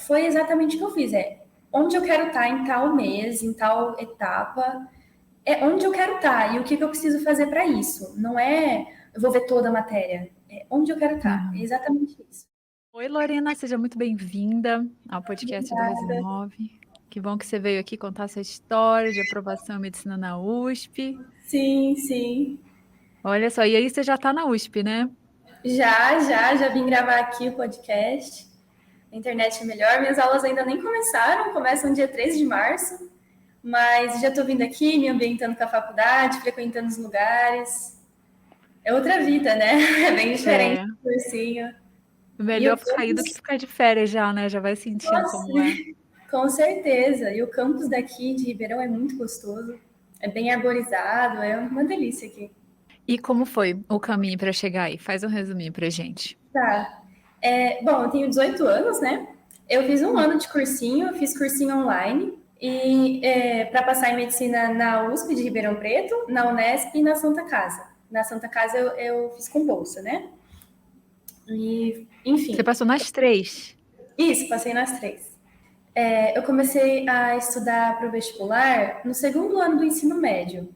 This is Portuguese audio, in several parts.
foi exatamente o que eu fiz. Onde eu quero estar em tal mês, em tal etapa, é onde eu quero estar e o que eu preciso fazer para isso. Não é eu vou ver toda a matéria, é onde eu quero estar. É Aham. exatamente isso. Oi, Lorena, seja muito bem-vinda ao podcast do Obrigada. Resinove. Que bom que você veio aqui contar sua história de aprovação em medicina na USP. Sim, sim. Olha só, e aí você já está na USP, né? Já vim gravar aqui o podcast. A internet é melhor. Minhas aulas ainda nem começaram, começam dia 13 de março. Mas já estou vindo aqui, me ambientando com a faculdade, frequentando os lugares. É outra vida, né? É bem diferente É, do cursinho. E o melhor sair do que campus, ficar de férias já, né? Já vai sentindo nossa, como é. com certeza. E o campus daqui de Ribeirão é muito gostoso. É bem arborizado, é uma delícia aqui. E como foi o caminho para chegar aí? Faz um resuminho pra gente. Tá. Bom, eu tenho 18 anos, né? Eu fiz um ano de cursinho, eu fiz cursinho online e para passar em medicina na USP de Ribeirão Preto, na Unesp e na Santa Casa. Na Santa Casa eu fiz com bolsa, né? E, Você enfim, passou nas três. isso, passei nas três. Eu comecei a estudar para o vestibular no segundo ano do ensino médio.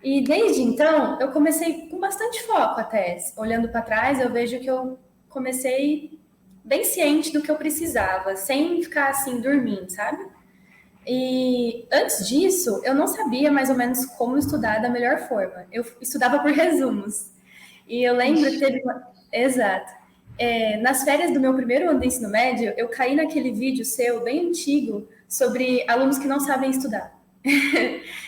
E desde então, eu comecei com bastante foco até. Olhando para trás, eu vejo que eu comecei bem ciente do que eu precisava, sem ficar assim dormindo, sabe? E antes disso, eu não sabia mais ou menos como estudar da melhor forma. Eu estudava por resumos. E eu lembro que Ixi. teve uma... Exato. Nas férias do meu primeiro ano do ensino médio, eu caí naquele vídeo seu, bem antigo, sobre alunos que não sabem estudar.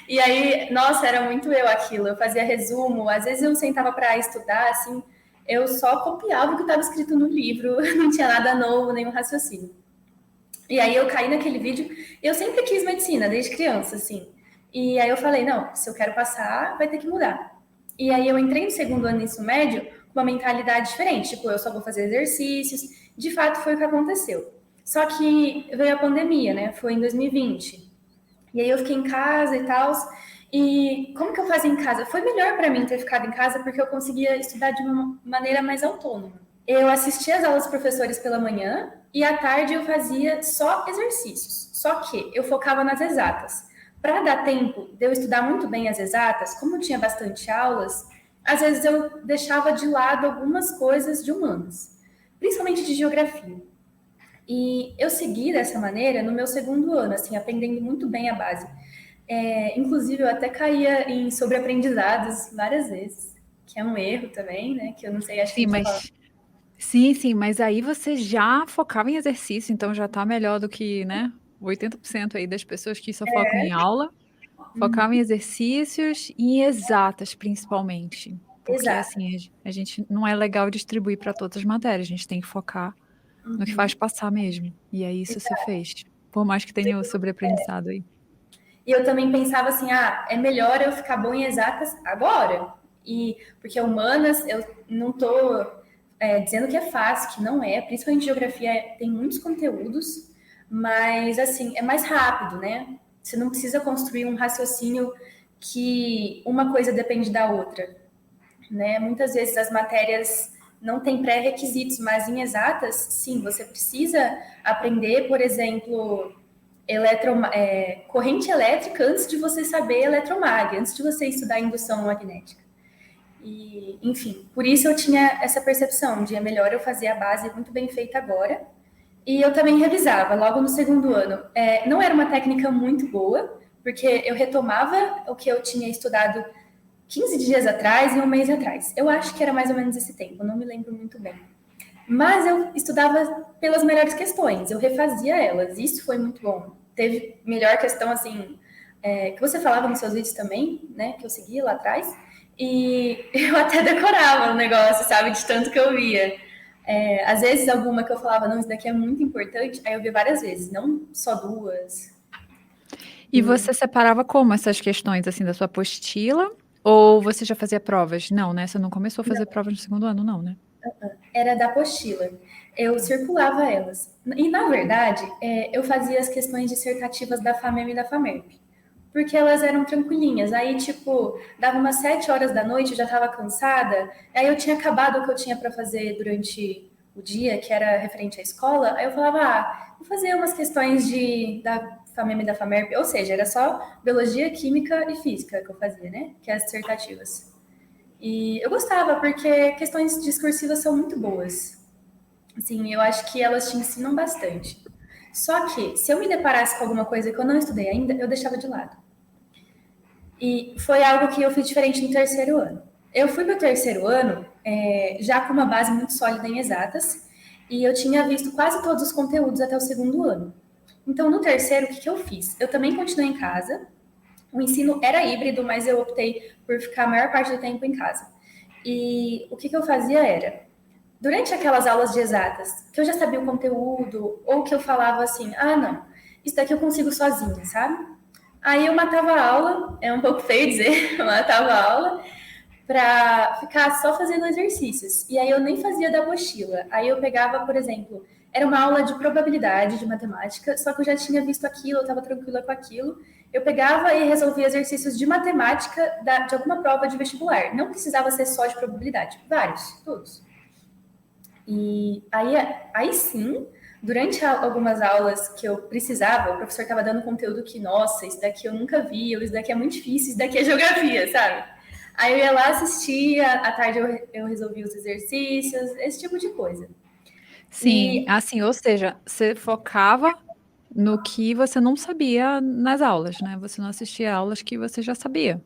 E aí, nossa, era muito eu aquilo. Eu fazia resumo, às vezes eu sentava para estudar, assim, eu só copiava o que estava escrito no livro, não tinha nada novo, nenhum raciocínio. E aí eu caí naquele vídeo, eu sempre quis medicina, desde criança, assim. E aí eu falei, não, se eu quero passar, vai ter que mudar. E aí eu entrei no segundo ano do ensino médio com uma mentalidade diferente, tipo, eu só vou fazer exercícios. De fato, foi o que aconteceu. Só que veio a pandemia, né? Foi em 2020. E aí eu fiquei em casa e tal. E como que eu fazia em casa? Foi melhor para mim ter ficado em casa porque eu conseguia estudar de uma maneira mais autônoma. Eu assistia as aulas dos professores pela manhã e à tarde eu fazia só exercícios. Só que eu focava nas exatas. Para dar tempo de eu estudar muito bem as exatas, como tinha bastante aulas, às vezes eu deixava de lado algumas coisas de humanas, principalmente de geografia. E eu segui dessa maneira no meu segundo ano, assim, aprendendo muito bem a base. Inclusive, eu até caía em sobreaprendizados várias vezes, que é um erro também, né? Que eu não sei, acho que a Sim, gente vai falar. mas sim, mas aí você já focava em exercício, então já tá melhor do que, né, 80% aí das pessoas que só focam em aula, focavam em exercícios e em exatas, principalmente. Porque, Exato. assim, a gente não é legal distribuir para todas as matérias, a gente tem que focar no que faz passar mesmo. E é isso que você fez. Por mais que tenha o sobreaprendizado aí. E eu também pensava assim, é melhor eu ficar bom em exatas agora. E porque humanas, eu não tô dizendo que é fácil, que não é, principalmente geografia tem muitos conteúdos, mas assim, é mais rápido, né? Você não precisa construir um raciocínio que uma coisa depende da outra, né? Muitas vezes as matérias não têm pré-requisitos, mas em exatas, sim, você precisa aprender, por exemplo, corrente elétrica antes de você saber eletromag, antes de você estudar indução magnética. E, enfim, por isso eu tinha essa percepção de é melhor eu fazer a base muito bem feita agora. E eu também revisava logo no segundo ano. Não era uma técnica muito boa, porque eu retomava o que eu tinha estudado 15 dias atrás e um mês atrás. Eu acho que era mais ou menos esse tempo, não me lembro muito bem. Mas eu estudava pelas melhores questões, eu refazia elas, isso foi muito bom. Teve melhor questão, assim, que você falava nos seus vídeos também, né, que eu seguia lá atrás, e eu até decorava o negócio, sabe, de tanto que eu via. Às vezes alguma que eu falava, não, isso daqui é muito importante, aí eu vi várias vezes, não só duas. E você separava como essas questões, assim, da sua apostila? Ou você já fazia provas? Não, né? Você não começou a fazer provas no segundo ano, não, né? Era da apostila. Eu circulava elas. E, na verdade, eu fazia as questões dissertativas da FAMEM e da FAMERP. Porque elas eram tranquilinhas. Aí, tipo, dava umas 7 horas da noite, eu já estava cansada. Aí eu tinha acabado o que eu tinha para fazer durante o dia, que era referente à escola, aí eu falava, vou fazer umas questões da FAMEM e da FAMERP, ou seja, era só biologia, química e física que eu fazia, né? Que é as dissertativas. E eu gostava, porque questões discursivas são muito boas. Assim, eu acho que elas te ensinam bastante. Só que, se eu me deparasse com alguma coisa que eu não estudei ainda, eu deixava de lado. E foi algo que eu fiz diferente no terceiro ano. Eu fui para o terceiro ano já com uma base muito sólida em exatas, e eu tinha visto quase todos os conteúdos até o segundo ano. Então, no terceiro, o que eu fiz? Eu também continuei em casa. O ensino era híbrido, mas eu optei por ficar a maior parte do tempo em casa. E o que eu fazia era, durante aquelas aulas de exatas, que eu já sabia o conteúdo, ou que eu falava assim, não, isso daqui eu consigo sozinha, sabe? Aí eu matava a aula, é um pouco feio dizer, eu matava a aula, para ficar só fazendo exercícios. E aí eu nem fazia da apostila. Aí eu pegava, por exemplo, era uma aula de probabilidade de matemática, só que eu já tinha visto aquilo, eu estava tranquila com aquilo. Eu pegava e resolvia exercícios de matemática de alguma prova de vestibular. Não precisava ser só de probabilidade, vários, todos. E aí sim, durante algumas aulas que eu precisava, o professor estava dando conteúdo que, nossa, isso daqui eu nunca vi, isso daqui é muito difícil, isso daqui é geografia, sabe? Aí eu ia lá, assistia, à tarde eu resolvia os exercícios, esse tipo de coisa. Sim, assim, ou seja, você focava no que você não sabia nas aulas, né? Você não assistia aulas que você já sabia.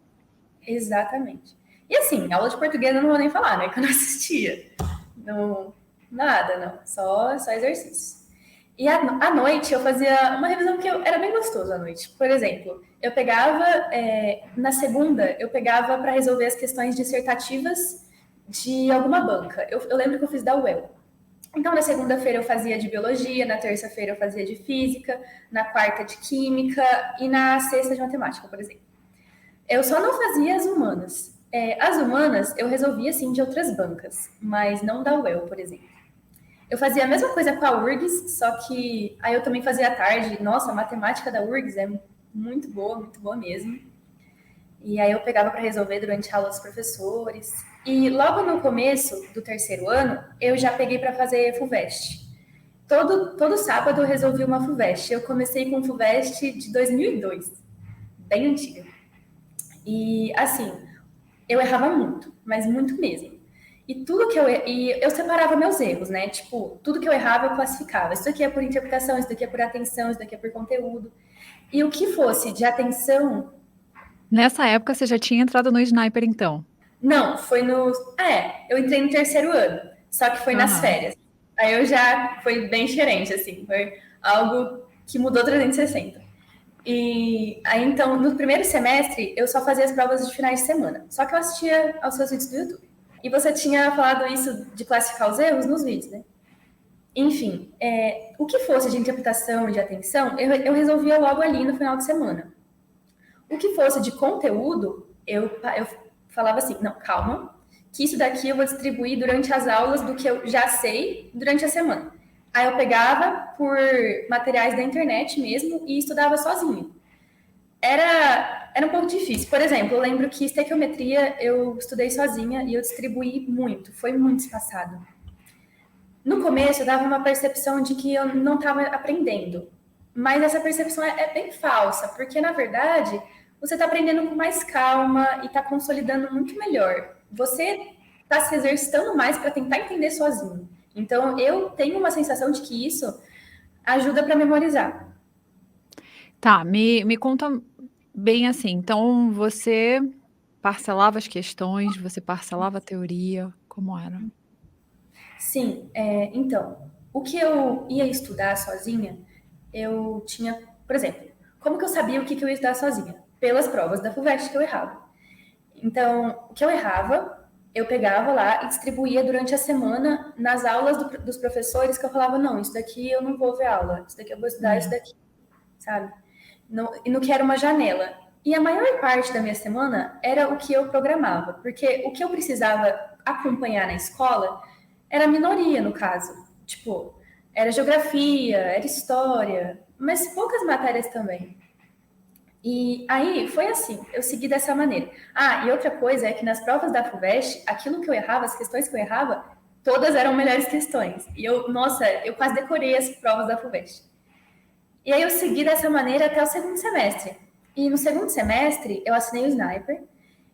Exatamente. E assim, aula de português eu não vou nem falar, né? Que eu não assistia. Não, nada, não. Só exercícios. E à noite eu fazia uma revisão que era bem gostoso à noite. Por exemplo, eu pegava, na segunda, eu pegava para resolver as questões dissertativas de alguma banca. Eu lembro que eu fiz da UEL. Então, na segunda-feira eu fazia de biologia, na terça-feira eu fazia de física, na quarta de química e na sexta de matemática, por exemplo. Eu só não fazia as humanas. As humanas eu resolvia, assim, de outras bancas, mas não da UEL, por exemplo. Eu fazia a mesma coisa com a URGS, só que aí eu também fazia à tarde. Nossa, a matemática da URGS é muito boa mesmo. E aí eu pegava para resolver durante a aula dos professores. E logo no começo do terceiro ano, eu já peguei para fazer FUVEST. Todo sábado eu resolvi uma FUVEST. Eu comecei com FUVEST de 2002, bem antiga. E assim, eu errava muito, mas muito mesmo. E eu separava meus erros, né? Tipo, tudo que eu errava eu classificava. Isso aqui é por interpretação, isso daqui é por atenção, isso daqui é por conteúdo. E o que fosse de atenção. Nessa época você já tinha entrado no Sniper, então? Não, foi no. Eu entrei no terceiro ano, só que foi nas férias. Aí eu já. Foi bem diferente, assim. Foi algo que mudou 360. E aí, então, no primeiro semestre, eu só fazia as provas de finais de semana. Só que eu assistia aos seus vídeos do YouTube. E você tinha falado isso de classificar os erros nos vídeos, né? Enfim, o que fosse de interpretação e de atenção, eu resolvia logo ali no final de semana. O que fosse de conteúdo, eu falava assim, não, calma, que isso daqui eu vou distribuir durante as aulas do que eu já sei durante a semana. Aí eu pegava por materiais da internet mesmo e estudava sozinha. Era um pouco difícil. Por exemplo, eu lembro que estequiometria eu estudei sozinha e eu distribuí muito, foi muito espaçado. No começo eu dava uma percepção de que eu não estava aprendendo, mas essa percepção é bem falsa, porque na verdade você está aprendendo com mais calma e está consolidando muito melhor. Você está se exercitando mais para tentar entender sozinho. Então eu tenho uma sensação de que isso ajuda para memorizar. Tá, me conta bem assim, então você parcelava as questões, você parcelava a teoria, como era? Sim, então, o que eu ia estudar sozinha, eu tinha, por exemplo, como que eu sabia o que eu ia estudar sozinha? Pelas provas da FUVEST que eu errava. Então, o que eu errava, eu pegava lá e distribuía durante a semana nas aulas dos professores que eu falava, não, isso daqui eu não vou ver aula, isso daqui eu vou estudar, isso daqui, sabe? E no que era uma janela. E a maior parte da minha semana era o que eu programava, porque o que eu precisava acompanhar na escola era minoria, no caso. Tipo, era geografia, era história, mas poucas matérias também. E aí foi assim, eu segui dessa maneira. E outra coisa é que nas provas da FUVEST, aquilo que eu errava, as questões que eu errava, todas eram melhores questões. E nossa, eu quase decorei as provas da FUVEST. E aí eu segui dessa maneira até o segundo semestre. E no segundo semestre eu assinei o Sniper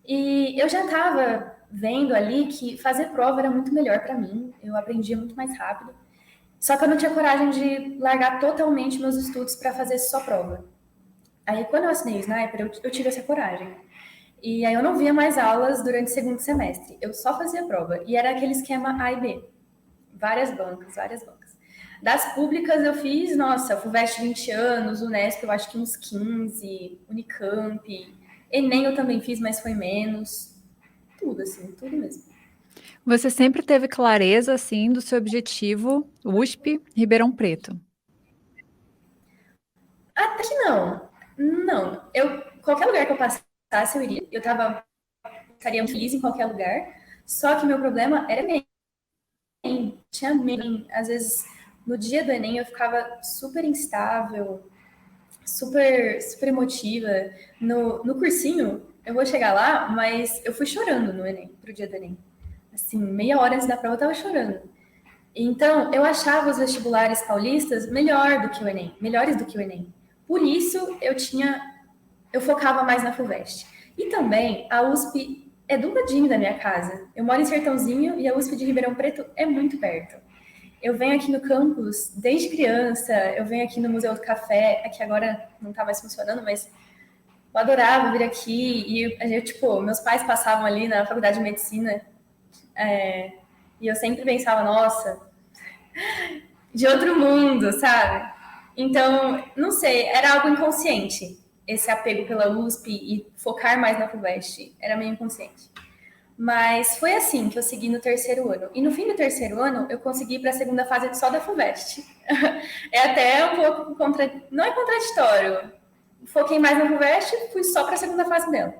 e eu já estava vendo ali que fazer prova era muito melhor para mim, eu aprendia muito mais rápido. Só que eu não tinha coragem de largar totalmente meus estudos para fazer só prova. Aí quando eu assinei o Sniper, eu tive essa coragem. E aí eu não via mais aulas durante o segundo semestre, eu só fazia prova. E era aquele esquema A e B. Várias bancas, várias bancas. Das públicas eu fiz, nossa, FUVEST 20 anos, Unesp eu acho que uns 15, Unicamp, Enem eu também fiz, mas foi menos. Tudo assim, tudo mesmo. Você sempre teve clareza, assim, do seu objetivo, USP, Ribeirão Preto? Até que não. Não. Qualquer lugar que eu passasse, eu iria. Estaria feliz em qualquer lugar. Só que meu problema era Enem. Tinha Enem. Às vezes, no dia do Enem, eu ficava super instável, super emotiva. No cursinho, eu vou chegar lá, mas eu fui chorando no Enem, pro dia do Enem. Assim, meia hora antes da prova, eu tava chorando. Então, eu achava os vestibulares paulistas melhor do que o Enem, melhores do que o Enem. Por isso, eu focava mais na FUVEST. E também, a USP é do ladinho da minha casa. Eu moro em Sertãozinho e a USP de Ribeirão Preto é muito perto. Eu venho aqui no campus desde criança, eu venho aqui no Museu do Café, aqui agora não tá mais funcionando, mas eu adorava vir aqui. E, tipo, meus pais passavam ali na faculdade de medicina, e eu sempre pensava, nossa, de outro mundo, sabe? Então, não sei, era algo inconsciente, esse apego pela USP e focar mais na FUVEST, era meio inconsciente. Mas foi assim que eu segui no terceiro ano. E no fim do terceiro ano, eu consegui ir para a segunda fase só da FUVEST. É até um pouco não é contraditório. Foquei mais na FUVEST, fui só para a segunda fase dela.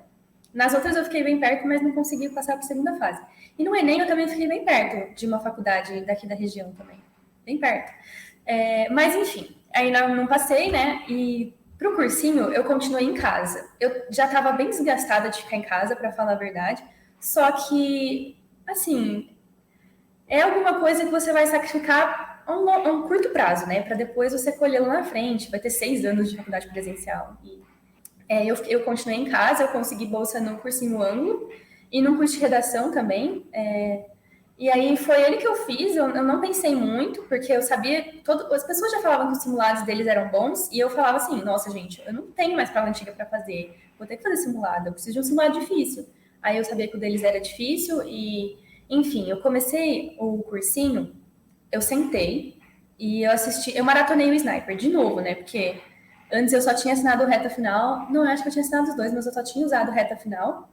Nas outras eu fiquei bem perto, mas não consegui passar para a segunda fase. E no Enem eu também fiquei bem perto de uma faculdade daqui da região também. Bem perto. Mas enfim, aí não passei, né? E pro cursinho eu continuei em casa. Eu já estava bem desgastada de ficar em casa, para falar a verdade. Só que, assim, é alguma coisa que você vai sacrificar a um curto prazo, né? Para depois você colher lá na frente. Vai ter 6 anos de faculdade presencial. Eu continuei em casa, eu consegui bolsa no cursinho Ângulo e no curso de redação também. E aí foi ele que eu fiz, eu não pensei muito, porque eu sabia, as pessoas já falavam que os simulados deles eram bons, e eu falava assim, nossa, gente, eu não tenho mais prova antiga para fazer, vou ter que fazer simulado, eu preciso de um simulado difícil. Aí eu sabia que o deles era difícil, e, enfim, eu comecei o cursinho, eu sentei, e eu maratonei o Sniper de novo, né, porque antes eu só tinha assinado o Reta Final, não, eu acho que eu tinha assinado os dois, mas eu só tinha usado o Reta Final,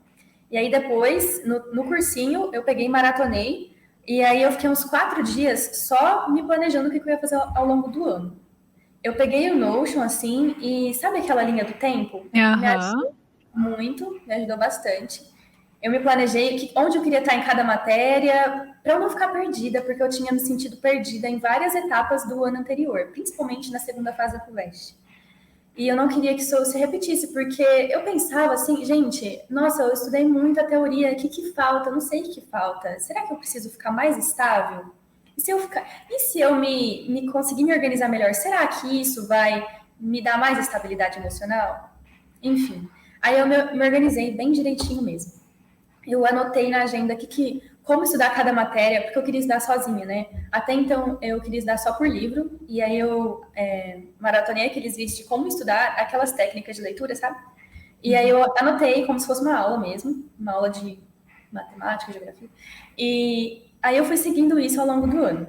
e aí depois, no cursinho, eu peguei e maratonei, e aí eu fiquei uns 4 dias só me planejando o que eu ia fazer ao longo do ano. Eu peguei o Notion, assim, e sabe aquela linha do tempo? Me ajudou muito, me ajudou bastante. Eu me planejei onde eu queria estar em cada matéria, para eu não ficar perdida, porque eu tinha me sentido perdida em várias etapas do ano anterior, principalmente na segunda fase da FUVEST. E eu não queria que isso se repetisse, porque eu pensava assim, gente, nossa, eu estudei muito a teoria, o que falta? Eu não sei o que falta. Será que eu preciso ficar mais estável? E se eu me conseguir me organizar melhor, será que isso vai me dar mais estabilidade emocional? Enfim, aí eu me organizei bem direitinho mesmo. Eu anotei na agenda como estudar cada matéria, porque eu queria estudar sozinha, né? Até então eu queria estudar só por livro, e aí eu maratonei aqueles vídeos de como estudar aquelas técnicas de leitura, sabe? E aí eu anotei como se fosse uma aula mesmo, uma aula de matemática, geografia. E aí eu fui seguindo isso ao longo do ano.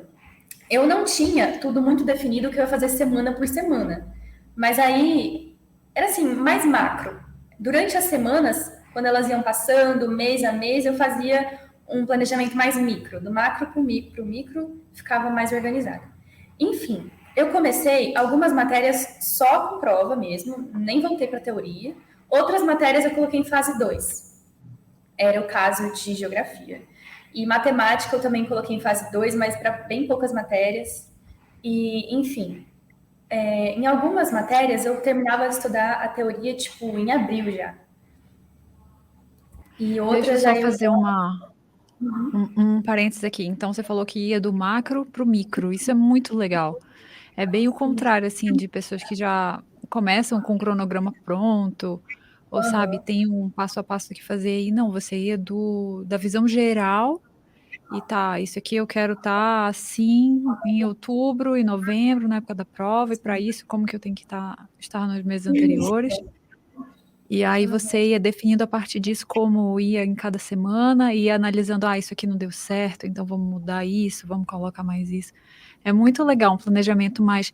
Eu não tinha tudo muito definido o que eu ia fazer semana por semana, mas aí era assim, mais macro. Durante as semanas, quando elas iam passando, mês a mês, eu fazia um planejamento mais micro. Do macro para o micro, ficava mais organizado. Enfim, eu comecei algumas matérias só com prova mesmo, nem voltei para teoria. Outras matérias eu coloquei em fase 2. Era o caso de geografia. E matemática eu também coloquei em fase 2, mas para bem poucas matérias. E, enfim, em algumas matérias eu terminava de estudar a teoria, tipo, em abril já. E Deixa eu outras só já eu... fazer uma Um parênteses aqui. Então, você falou que ia do macro para o micro. Isso é muito legal. É bem o contrário, assim, de pessoas que já começam com o cronograma pronto, ou sabe, Aham. tem um passo a passo que fazer e não, você ia da visão geral e tá, isso aqui eu quero estar assim em outubro e novembro, na época da prova, e para isso, como que eu tenho que estar nos meses anteriores. E aí você ia definindo a partir disso como ia em cada semana, ia analisando, isso aqui não deu certo, então vamos mudar isso, vamos colocar mais isso. É muito legal, um planejamento mais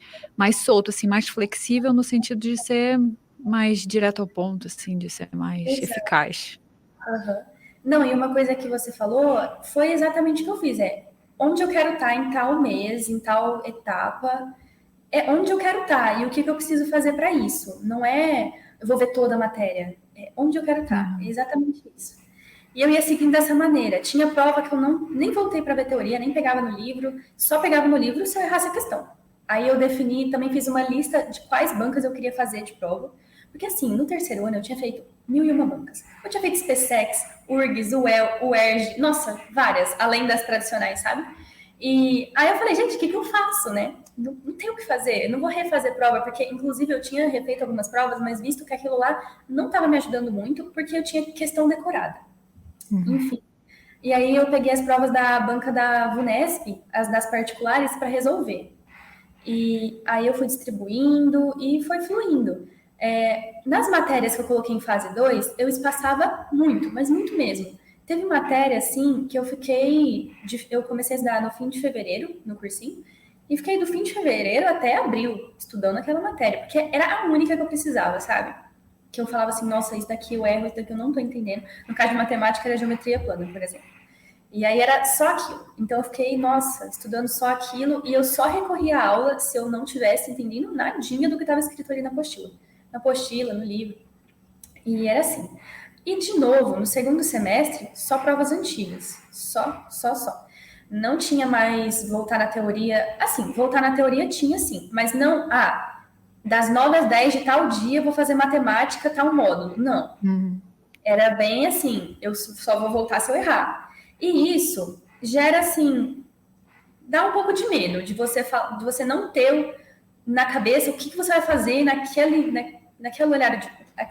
solto, assim, mais flexível no sentido de ser mais direto ao ponto, assim, de ser mais Exato. eficaz. Aham. Não, e uma coisa que você falou foi exatamente o que eu fiz. Onde eu quero estar em tal mês, em tal etapa, é onde eu quero estar e o que eu preciso fazer para isso. Não é eu vou ver toda a matéria, é onde eu quero estar. É Uhum. exatamente isso. E eu ia seguindo dessa maneira. Tinha prova que eu nem voltei para ver teoria, nem pegava no livro, só pegava no livro se eu errasse a questão. Aí eu defini, também fiz uma lista de quais bancas eu queria fazer de prova. Porque assim, no terceiro ano eu tinha feito 1001 bancas. Eu tinha feito SpaceX, URGS, UEL, UERJ, nossa, várias, além das tradicionais, sabe? E aí eu falei, gente, o que eu faço, né? Não tenho o que fazer, eu não vou refazer prova, porque inclusive eu tinha refeito algumas provas, mas visto que aquilo lá não estava me ajudando muito, porque eu tinha questão decorada. Uhum. Enfim. E aí eu peguei as provas da banca da VUNESP, as das particulares, para resolver. E aí eu fui distribuindo e foi fluindo. Nas matérias que eu coloquei em fase 2, eu espaçava muito, mas muito mesmo. Teve matéria, assim, que eu comecei a estudar no fim de fevereiro, no cursinho, e fiquei do fim de fevereiro até abril, estudando aquela matéria, porque era a única que eu precisava, sabe? Que eu falava assim, nossa, isso daqui eu erro, isso daqui eu não tô entendendo. No caso de matemática, era geometria plana, por exemplo. E aí era só aquilo. Então eu fiquei, nossa, estudando só aquilo e eu só recorria à aula se eu não tivesse entendendo nadinha do que estava escrito ali na apostila. Na apostila, no livro. E era assim. E de novo, no segundo semestre, só provas antigas. Só. Não tinha mais voltar na teoria. Assim, voltar na teoria tinha sim, mas não, das 9 às 10 de tal dia eu vou fazer matemática, tal módulo. Não. Uhum. Era bem assim, eu só vou voltar se eu errar. E isso gera, assim, dá um pouco de medo de você não ter na cabeça o que você vai fazer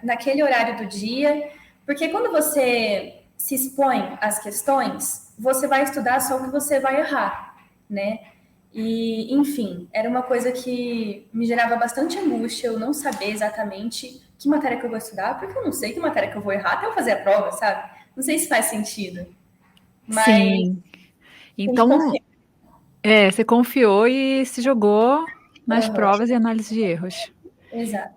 naquele horário do dia. Porque quando você se expõe às questões, você vai estudar só o que você vai errar, né? E, enfim, era uma coisa que me gerava bastante angústia, eu não saber exatamente que matéria que eu vou estudar, porque eu não sei que matéria que eu vou errar até eu fazer a prova, sabe? Não sei se faz sentido, mas Sim. tem que Então, confiar. você confiou e se jogou nas Aham, provas e análise de erros. exato.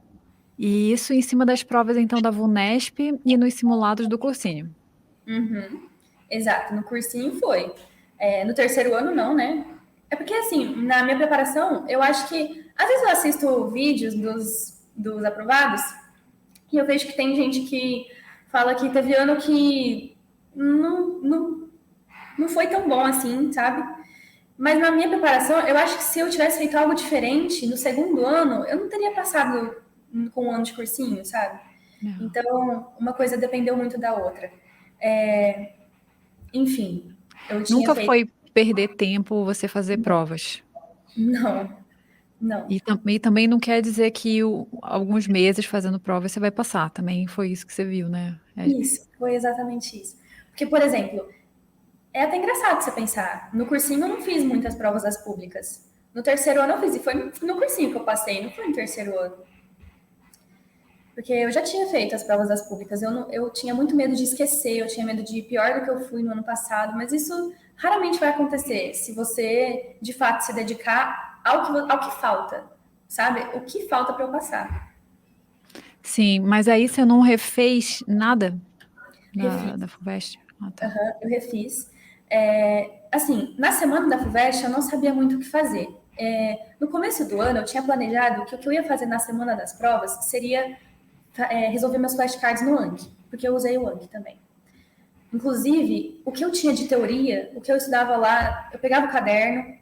E isso em cima das provas, então, da VUNESP e nos simulados do cursinho. Uhum, exato, no cursinho foi. No terceiro ano, não, né? É porque, assim, na minha preparação, eu acho que. Às vezes eu assisto vídeos dos aprovados e eu vejo que tem gente que fala que teve ano que não foi tão bom assim, sabe? Mas na minha preparação, eu acho que se eu tivesse feito algo diferente no segundo ano, eu não teria passado com um ano de cursinho, sabe? Não. Então, uma coisa dependeu muito da outra. É, enfim, eu tinha Nunca feito. foi perder tempo você fazer provas. Não, não. E também não quer dizer que alguns meses fazendo prova você vai passar. Também foi isso que você viu, né? Isso, foi exatamente isso. Porque, por exemplo, é até engraçado você pensar. No cursinho eu não fiz muitas provas das públicas. No terceiro ano eu fiz, e foi no cursinho que eu passei, não foi no terceiro ano. Porque eu já tinha feito as provas das públicas, eu tinha muito medo de esquecer, eu tinha medo de ir pior do que eu fui no ano passado, mas isso raramente vai acontecer se você, de fato, se dedicar ao que falta, sabe? O que falta para eu passar. Sim, mas aí você não refez nada Refiz, da FUVEST? Ah, tá. eu refiz. Assim, na semana da FUVEST eu não sabia muito o que fazer. No começo do ano eu tinha planejado que o que eu ia fazer na semana das provas seria resolver meus flashcards no Anki, porque eu usei o Anki também. Inclusive, o que eu tinha de teoria, o que eu estudava lá, eu pegava o caderno,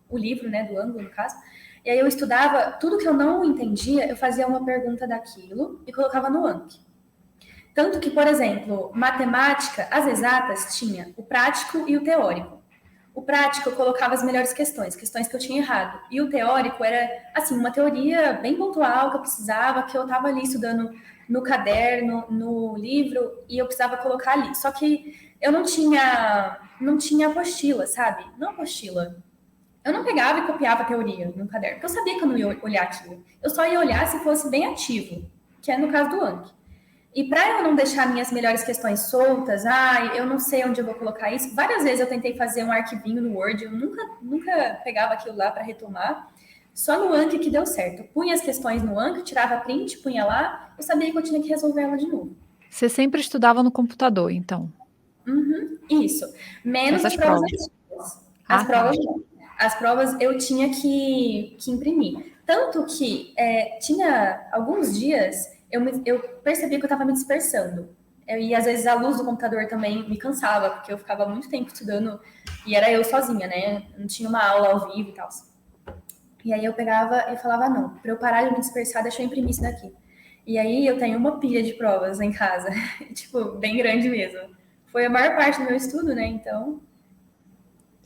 o livro, né, do ângulo, no caso, e aí eu estudava tudo que eu não entendia, eu fazia uma pergunta daquilo e colocava no Anki. Tanto que, por exemplo, matemática, as exatas tinha o prático e o teórico. O prático eu colocava as melhores questões que eu tinha errado. E o teórico era, assim, uma teoria bem pontual que eu precisava, que eu estava ali estudando no caderno, no livro, e eu precisava colocar ali. Só que eu não tinha apostila, sabe? Não apostila. Eu não pegava e copiava a teoria no caderno, porque eu sabia que eu não ia olhar aquilo. Eu só ia olhar se fosse bem ativo, que é no caso do Anki. E para eu não deixar minhas melhores questões soltas, eu não sei onde eu vou colocar isso. Várias vezes eu tentei fazer um arquivinho no Word, eu nunca pegava aquilo lá para retomar. Só no Anki que deu certo. Eu punha as questões no Anki, tirava print, punha lá, eu sabia que eu tinha que resolver ela de novo. Você sempre estudava no computador, então? Isso. Menos as Essas provas provas. antigas. As Ah, tá. provas não. As provas eu tinha que imprimir. Tanto que tinha alguns dias eu percebi que eu estava me dispersando. E às vezes a luz do computador também me cansava, porque eu ficava muito tempo estudando e era eu sozinha, né? Não tinha uma aula ao vivo e tal. E aí eu pegava e falava, não, para eu parar de me dispersar, deixa eu imprimir isso daqui. E aí eu tenho uma pilha de provas em casa, tipo, bem grande mesmo. Foi a maior parte do meu estudo, né? Então,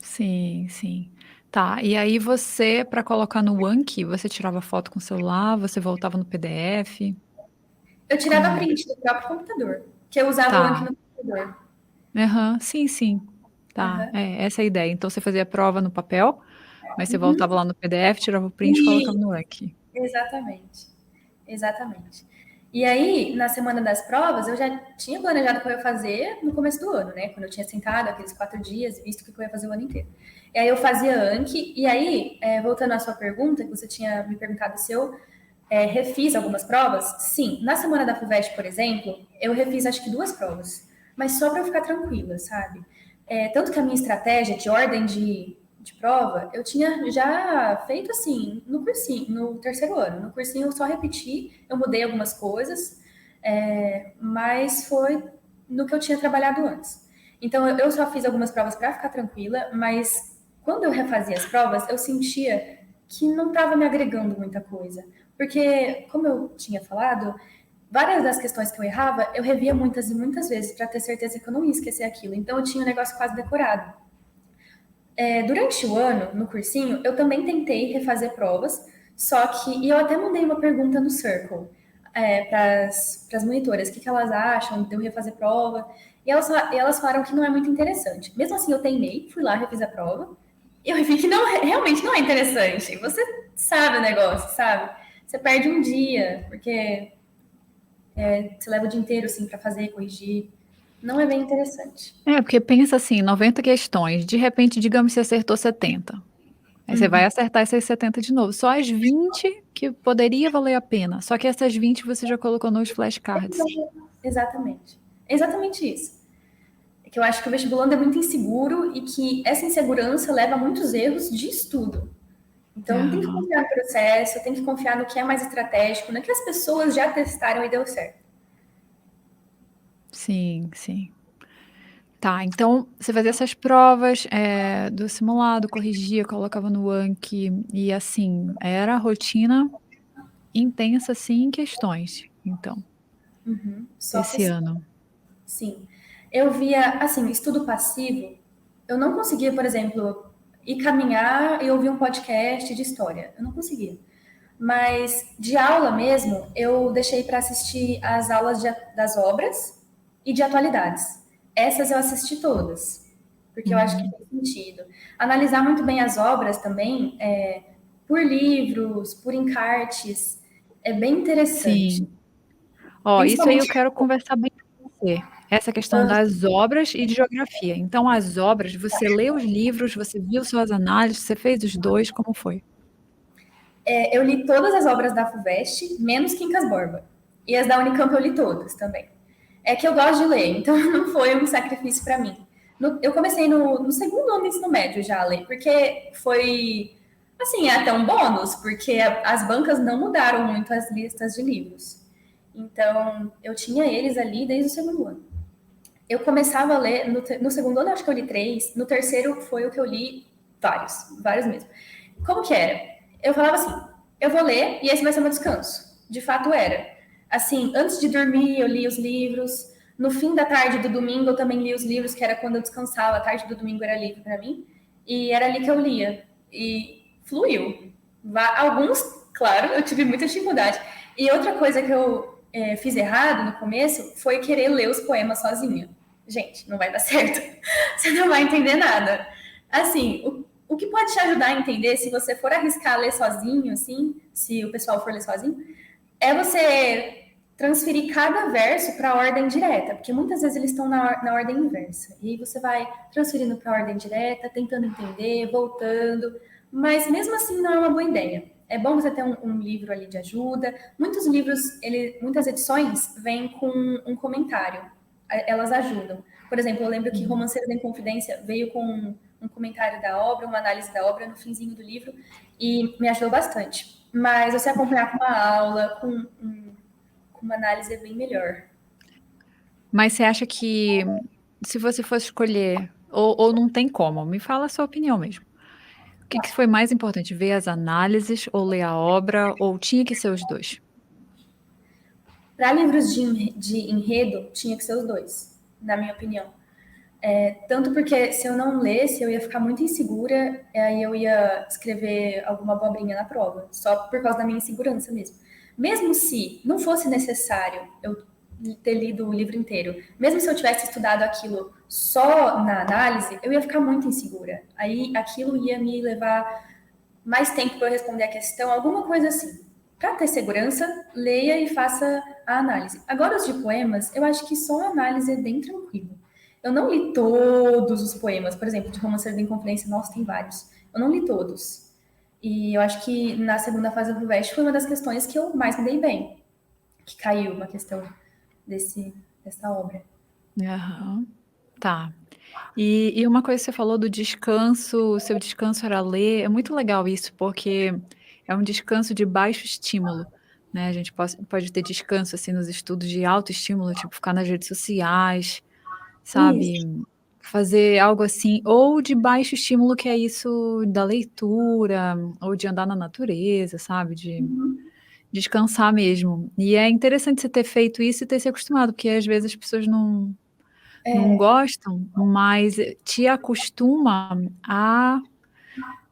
Sim, sim. Tá, e aí você, para colocar no Anki, você tirava foto com o celular, você voltava no PDF? eu Como tirava era? print do próprio computador, que eu usava o Anki Tá. no computador. Aham, sim, sim. Tá, Aham. essa é a ideia. Então você fazia a prova no papel, mas você voltava lá no PDF, tirava o print e colocava E no Anki. exatamente, exatamente. E aí, na semana das provas, eu já tinha planejado o que eu ia fazer no começo do ano, né? Quando eu tinha sentado aqueles 4 dias, visto o que eu ia fazer o ano inteiro. E aí eu fazia Anki, e aí, voltando à sua pergunta, que você tinha me perguntado se eu refiz algumas provas, sim. Na semana da FUVEST, por exemplo, eu refiz acho que 2 provas, mas só para eu ficar tranquila, sabe? Tanto que a minha estratégia de ordem de prova, eu tinha já feito assim, no cursinho, no terceiro ano. No cursinho eu só repeti, eu mudei algumas coisas, mas foi no que eu tinha trabalhado antes. Então eu só fiz algumas provas para ficar tranquila, mas quando eu refazia as provas, eu sentia que não estava me agregando muita coisa. Porque, como eu tinha falado, várias das questões que eu errava, eu revia muitas e muitas vezes para ter certeza que eu não ia esquecer aquilo. Então eu tinha o negócio quase decorado. Durante o ano, no cursinho, eu também tentei refazer provas, só que. E eu até mandei uma pergunta no Circle para as monitoras, o que elas acham de eu refazer prova. E elas falaram que não é muito interessante. Mesmo assim, eu teimei, fui lá, refiz a prova, e eu vi que não, realmente não é interessante. Você sabe o negócio, sabe? Você perde um dia, porque você leva o dia inteiro assim, para fazer, corrigir. Não é bem interessante. É, porque pensa assim, 90 questões, de repente, digamos que você acertou 70. Aí você vai acertar essas 70 de novo. Só as 20 que poderia valer a pena. Só que essas 20 você já colocou nos flashcards. Exatamente. É exatamente isso. É que eu acho que o vestibulando é muito inseguro e que essa insegurança leva a muitos erros de estudo. Então tem que Aham. confiar no processo, tem que confiar no que é mais estratégico, no que as pessoas já testaram e deu certo. Sim, sim. Tá, então você fazia essas provas, do simulado, corrigia, colocava no Anki e, assim, era a rotina intensa, assim, em questões, então, Só esse questão. ano. Sim. Eu via, assim, estudo passivo, eu não conseguia, por exemplo, ir caminhar e ouvir um podcast de história. Eu não conseguia. Mas de aula mesmo, eu deixei para assistir as aulas das obras e de atualidades. Essas eu assisti todas, porque eu acho que Uhum. faz sentido. Analisar muito bem as obras também, por livros, por encartes, é bem interessante. Sim. Ó, isso aí eu Principalmente. quero conversar bem com você, essa questão das obras e de geografia. Então as obras, você leu os livros, você viu suas análises, você fez os 2, como foi? Eu li todas as obras da FUVEST, menos Quincas Borba. E as da Unicamp eu li todas também. É que eu gosto de ler, então não foi um sacrifício para mim. Eu comecei no segundo ano do ensino médio já a ler, porque foi, assim, até um bônus, porque as bancas não mudaram muito as listas de livros. Então, eu tinha eles ali desde o segundo ano. Eu começava a ler, no segundo ano eu acho que eu li 3, no terceiro foi o que eu li vários mesmo. Como que era? Eu falava assim, eu vou ler e esse vai ser meu descanso. De fato era. Assim, antes de dormir, eu li os livros. No fim da tarde do domingo, eu também li os livros, que era quando eu descansava. A tarde do domingo era livre para mim. E era ali que eu lia. E fluiu. Alguns, claro, eu tive muita dificuldade. E outra coisa que eu fiz errado no começo foi querer ler os poemas sozinha. Gente, não vai dar certo. Você não vai entender nada. Assim, o que pode te ajudar a entender, se você for arriscar ler sozinho, assim, se o pessoal for ler sozinho, é você transferir cada verso para a ordem direta, porque muitas vezes eles estão na ordem inversa. E aí você vai transferindo para a ordem direta, tentando entender, voltando, mas mesmo assim não é uma boa ideia. É bom você ter um livro ali de ajuda. Muitos livros, muitas edições vêm com um comentário. Elas ajudam. Por exemplo, eu lembro que Romanceiro da Inconfidência veio com um comentário da obra, uma análise da obra no finzinho do livro, e me ajudou bastante. Mas você acompanhar com uma aula, com uma análise é bem melhor. Mas você acha que se você fosse escolher, ou não tem como, me fala a sua opinião mesmo. O que foi mais importante, ver as análises ou ler a obra, ou tinha que ser os dois? Para livros de enredo, tinha que ser os dois, na minha opinião. Tanto porque se eu não lesse, eu ia ficar muito insegura, aí eu ia escrever alguma abobrinha na prova, só por causa da minha insegurança mesmo. Mesmo se não fosse necessário eu ter lido o livro inteiro, mesmo se eu tivesse estudado aquilo só na análise, eu ia ficar muito insegura. Aí aquilo ia me levar mais tempo para eu responder a questão, alguma coisa assim. Para ter segurança, leia e faça a análise. Agora, os de poemas, eu acho que só a análise é bem tranquilo. Eu não li todos os poemas, por exemplo, de Romanceiro da Inconfidência, nossa, tem vários. Eu não li todos. E eu acho que na segunda fase do Veste foi uma das questões que eu mais me dei bem, que caiu uma questão dessa obra. Aham. Tá. E uma coisa que você falou do descanso, o seu descanso era ler, é muito legal isso, porque é um descanso de baixo estímulo, né, a gente pode ter descanso, assim, nos estudos de alto estímulo, tipo ficar nas redes sociais, sabe, Isso. fazer algo assim, ou de baixo estímulo, que é isso da leitura, ou de andar na natureza, sabe, de descansar mesmo. E é interessante você ter feito isso e ter se acostumado, porque às vezes as pessoas não gostam, mas te acostuma a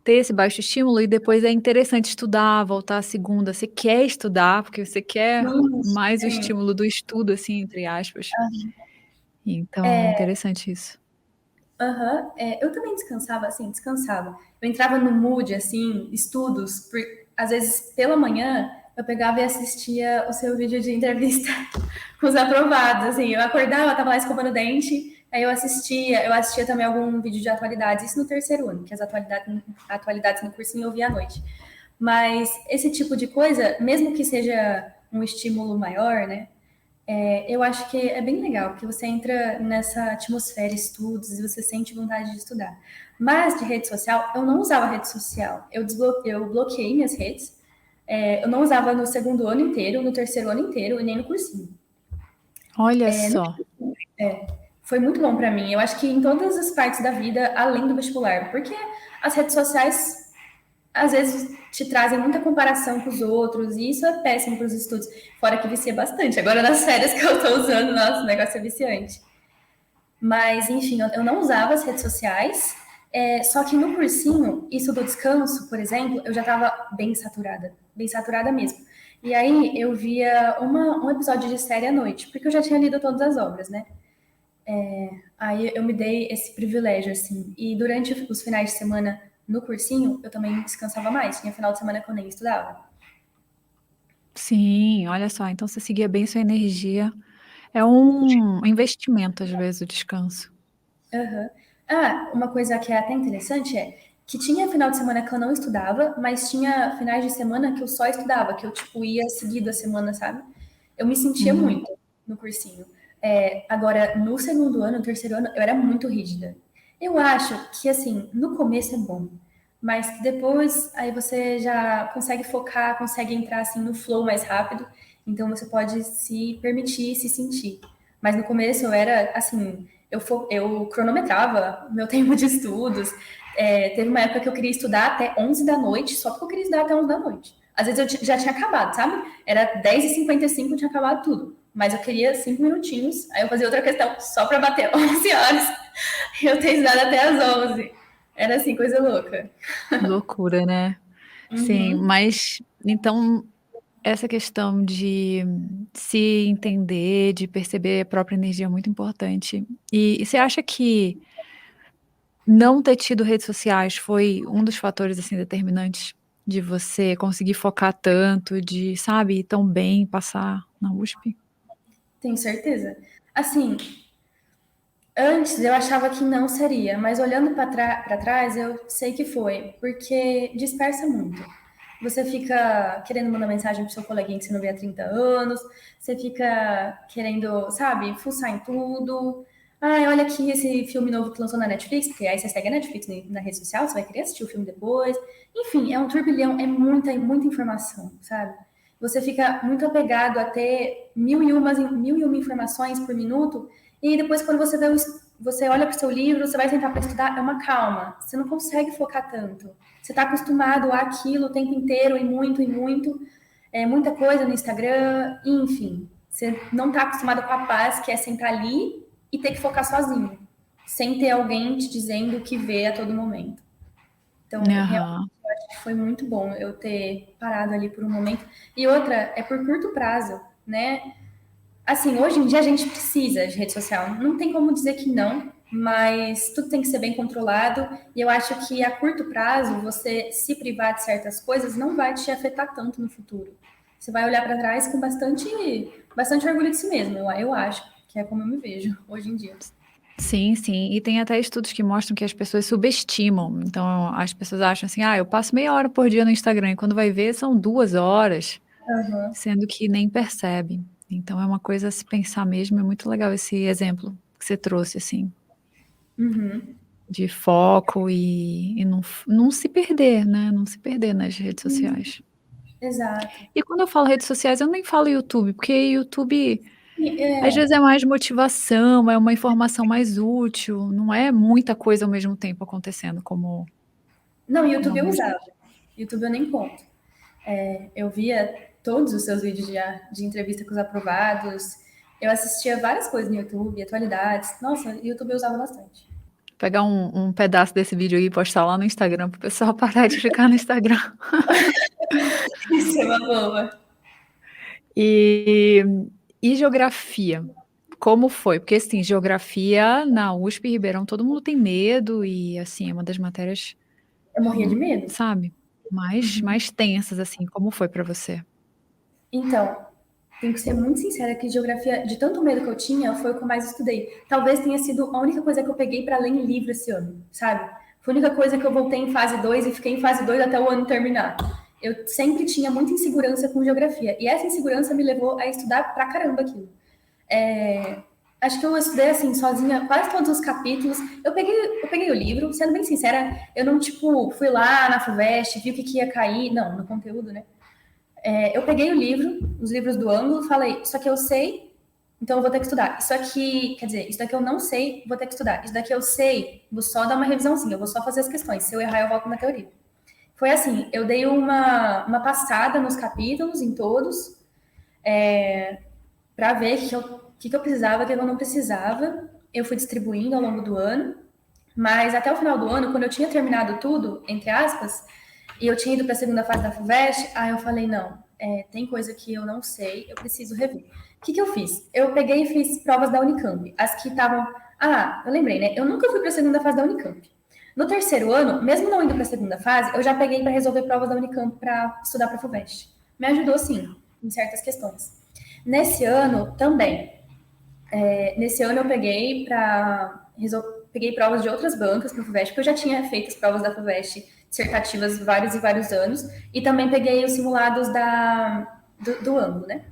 ter esse baixo estímulo e depois é interessante estudar, voltar à segunda, você quer estudar, porque você quer Isso, mais o sim. estímulo do estudo, assim, entre aspas. Então é interessante isso. Aham, eu também descansava, assim, descansava. Eu entrava no mood, assim, estudos, às vezes pela manhã eu pegava e assistia o seu vídeo de entrevista com os aprovados, assim, eu acordava, tava lá escovando o dente, aí eu assistia também algum vídeo de atualidades, isso no terceiro ano, que as atualidades no cursinho eu via à noite. Mas esse tipo de coisa, mesmo que seja um estímulo maior, né, eu acho que é bem legal, porque você entra nessa atmosfera, estudos, e você sente vontade de estudar. Mas de rede social, eu não usava rede social. Eu bloqueei minhas redes. Eu não usava no segundo ano inteiro, no terceiro ano inteiro e nem no cursinho. Olha só. Foi muito bom para mim. Eu acho que em todas as partes da vida, além do vestibular, porque as redes sociais às vezes te trazem muita comparação com os outros, e isso é péssimo para os estudos. Fora que vicia bastante. Agora, nas férias que eu estou usando, nossa, o negócio é viciante. Mas, enfim, eu não usava as redes sociais, só que no cursinho, isso do descanso, por exemplo, eu já estava bem saturada mesmo. E aí eu via um episódio de série à noite, porque eu já tinha lido todas as obras, né? Aí eu me dei esse privilégio, assim. E durante os finais de semana no cursinho, eu também descansava mais. Tinha final de semana que eu nem estudava. Sim, olha só, então você seguia bem sua energia. É um investimento, às vezes, o descanso. Aham. Ah, uma coisa que é até interessante é que tinha final de semana que eu não estudava, mas tinha finais de semana que eu só estudava, que eu, tipo, ia seguido a semana, sabe? Eu me sentia Uhum. muito no cursinho. Agora, no segundo ano, no terceiro ano, eu era muito rígida. Eu acho que, assim, no começo é bom, mas que depois aí você já consegue focar, consegue entrar, assim, no flow mais rápido, então você pode se permitir se sentir. Mas no começo eu era, assim, eu cronometrava meu tempo de estudos. Teve uma época que eu queria estudar até 11 da noite, só porque eu queria estudar até 11 da noite. Às vezes já tinha acabado, sabe? Era 10h55, tinha acabado tudo. Mas eu queria 5 minutinhos, aí eu fazia outra questão só para bater 11 horas. E eu ter estudado até as 11. Era assim, coisa louca. Loucura, né? Sim, Uhum. mas então essa questão de se entender, de perceber a própria energia é muito importante. E você acha que não ter tido redes sociais foi um dos fatores, assim, determinantes de você conseguir focar tanto, de, sabe, ir tão bem, passar na USP? Tenho certeza. Assim, antes eu achava que não seria, mas olhando para trás eu sei que foi, porque dispersa muito. Você fica querendo mandar mensagem pro seu coleguinha que você não vê há 30 anos, você fica querendo, sabe, fuçar em tudo. Ah, olha aqui esse filme novo que lançou na Netflix, porque aí você segue a Netflix na rede social, você vai querer assistir o filme depois. Enfim, é um turbilhão, é muita informação, sabe? Você fica muito apegado a ter mil e uma informações por minuto, e depois quando você olha para o seu livro, você vai sentar para estudar, é uma calma, você não consegue focar tanto. Você está acostumado àquilo o tempo inteiro, e muito, muita coisa no Instagram, enfim. Você não está acostumado com a paz, que é sentar ali e ter que focar sozinho, sem ter alguém te dizendo o que vê a todo momento. Então, realmente, Aham. eu acho que foi muito bom eu ter parado ali por um momento. E outra, é por curto prazo, né? Assim, hoje em dia a gente precisa de rede social. Não tem como dizer que não, mas tudo tem que ser bem controlado. E eu acho que a curto prazo, você se privar de certas coisas não vai te afetar tanto no futuro. Você vai olhar para trás com bastante orgulho de si mesmo. Eu acho que é como eu me vejo hoje em dia. Sim, sim. E tem até estudos que mostram que as pessoas subestimam. Então, as pessoas acham assim: "Ah, eu passo meia hora por dia no Instagram", e quando vai ver são 2 horas, Aham. sendo que nem percebe. Então é uma coisa a se pensar mesmo, é muito legal esse exemplo que você trouxe, assim, Uhum. de foco e não se perder, né, não se perder nas redes sociais. Exato. E quando eu falo redes sociais, eu nem falo YouTube, porque YouTube, às É. vezes, é mais motivação, é uma informação mais útil, não é muita coisa ao mesmo tempo acontecendo Não, como a YouTube eu USP. usava. YouTube eu nem conto. Eu via todos os seus vídeos de entrevista com os aprovados. Eu assistia várias coisas no YouTube, atualidades. Nossa, YouTube eu usava bastante. Pegar um pedaço desse vídeo aí e postar lá no Instagram para o pessoal parar de ficar no Instagram. Isso é uma boa. E e geografia, como foi? Porque, assim, geografia na USP Ribeirão todo mundo tem medo e, assim, é uma das matérias, Eu morria de medo. sabe, mais tensas, assim, como foi para você? Então, tenho que ser muito sincera que geografia, de tanto medo que eu tinha, foi o que eu mais estudei. Talvez tenha sido a única coisa que eu peguei para ler em livro esse ano, sabe? Foi a única coisa que eu voltei em fase 2 e fiquei em fase 2 até o ano terminar. Eu sempre tinha muita insegurança com geografia. E essa insegurança me levou a estudar pra caramba aquilo. É, acho que eu estudei assim, sozinha, quase todos os capítulos. Eu peguei o livro, sendo bem sincera, eu não, tipo, fui lá na FUVEST, vi o que, que ia cair, não, no conteúdo, né? Eu peguei o livro, os livros do ângulo, falei, isso aqui eu sei, então eu vou ter que estudar. Isso aqui, quer dizer, isso daqui eu não sei, vou ter que estudar. Isso daqui eu sei, vou só dar uma revisãozinha, eu vou só fazer as questões. Se eu errar, eu volto na teoria. Foi assim, eu dei uma passada nos capítulos, em todos, para ver o que eu precisava, o que eu não precisava. Eu fui distribuindo ao longo do ano, mas até o final do ano, quando eu tinha terminado tudo, entre aspas, e eu tinha ido para a segunda fase da FUVEST, aí eu falei, não, tem coisa que eu não sei, eu preciso rever. O que, que eu fiz? Eu peguei e fiz provas da Unicamp. As que estavam... Ah, eu lembrei, né? Eu nunca fui para a segunda fase da Unicamp. No terceiro ano, mesmo não indo para a segunda fase, eu já peguei para resolver provas da Unicamp para estudar para a FUVEST. Me ajudou, sim, em certas questões. Nesse ano, também. Nesse ano eu peguei provas de outras bancas para a FUVEST, porque eu já tinha feito as provas da FUVEST dissertativas vários e vários anos, e também peguei os simulados do ângulo, né?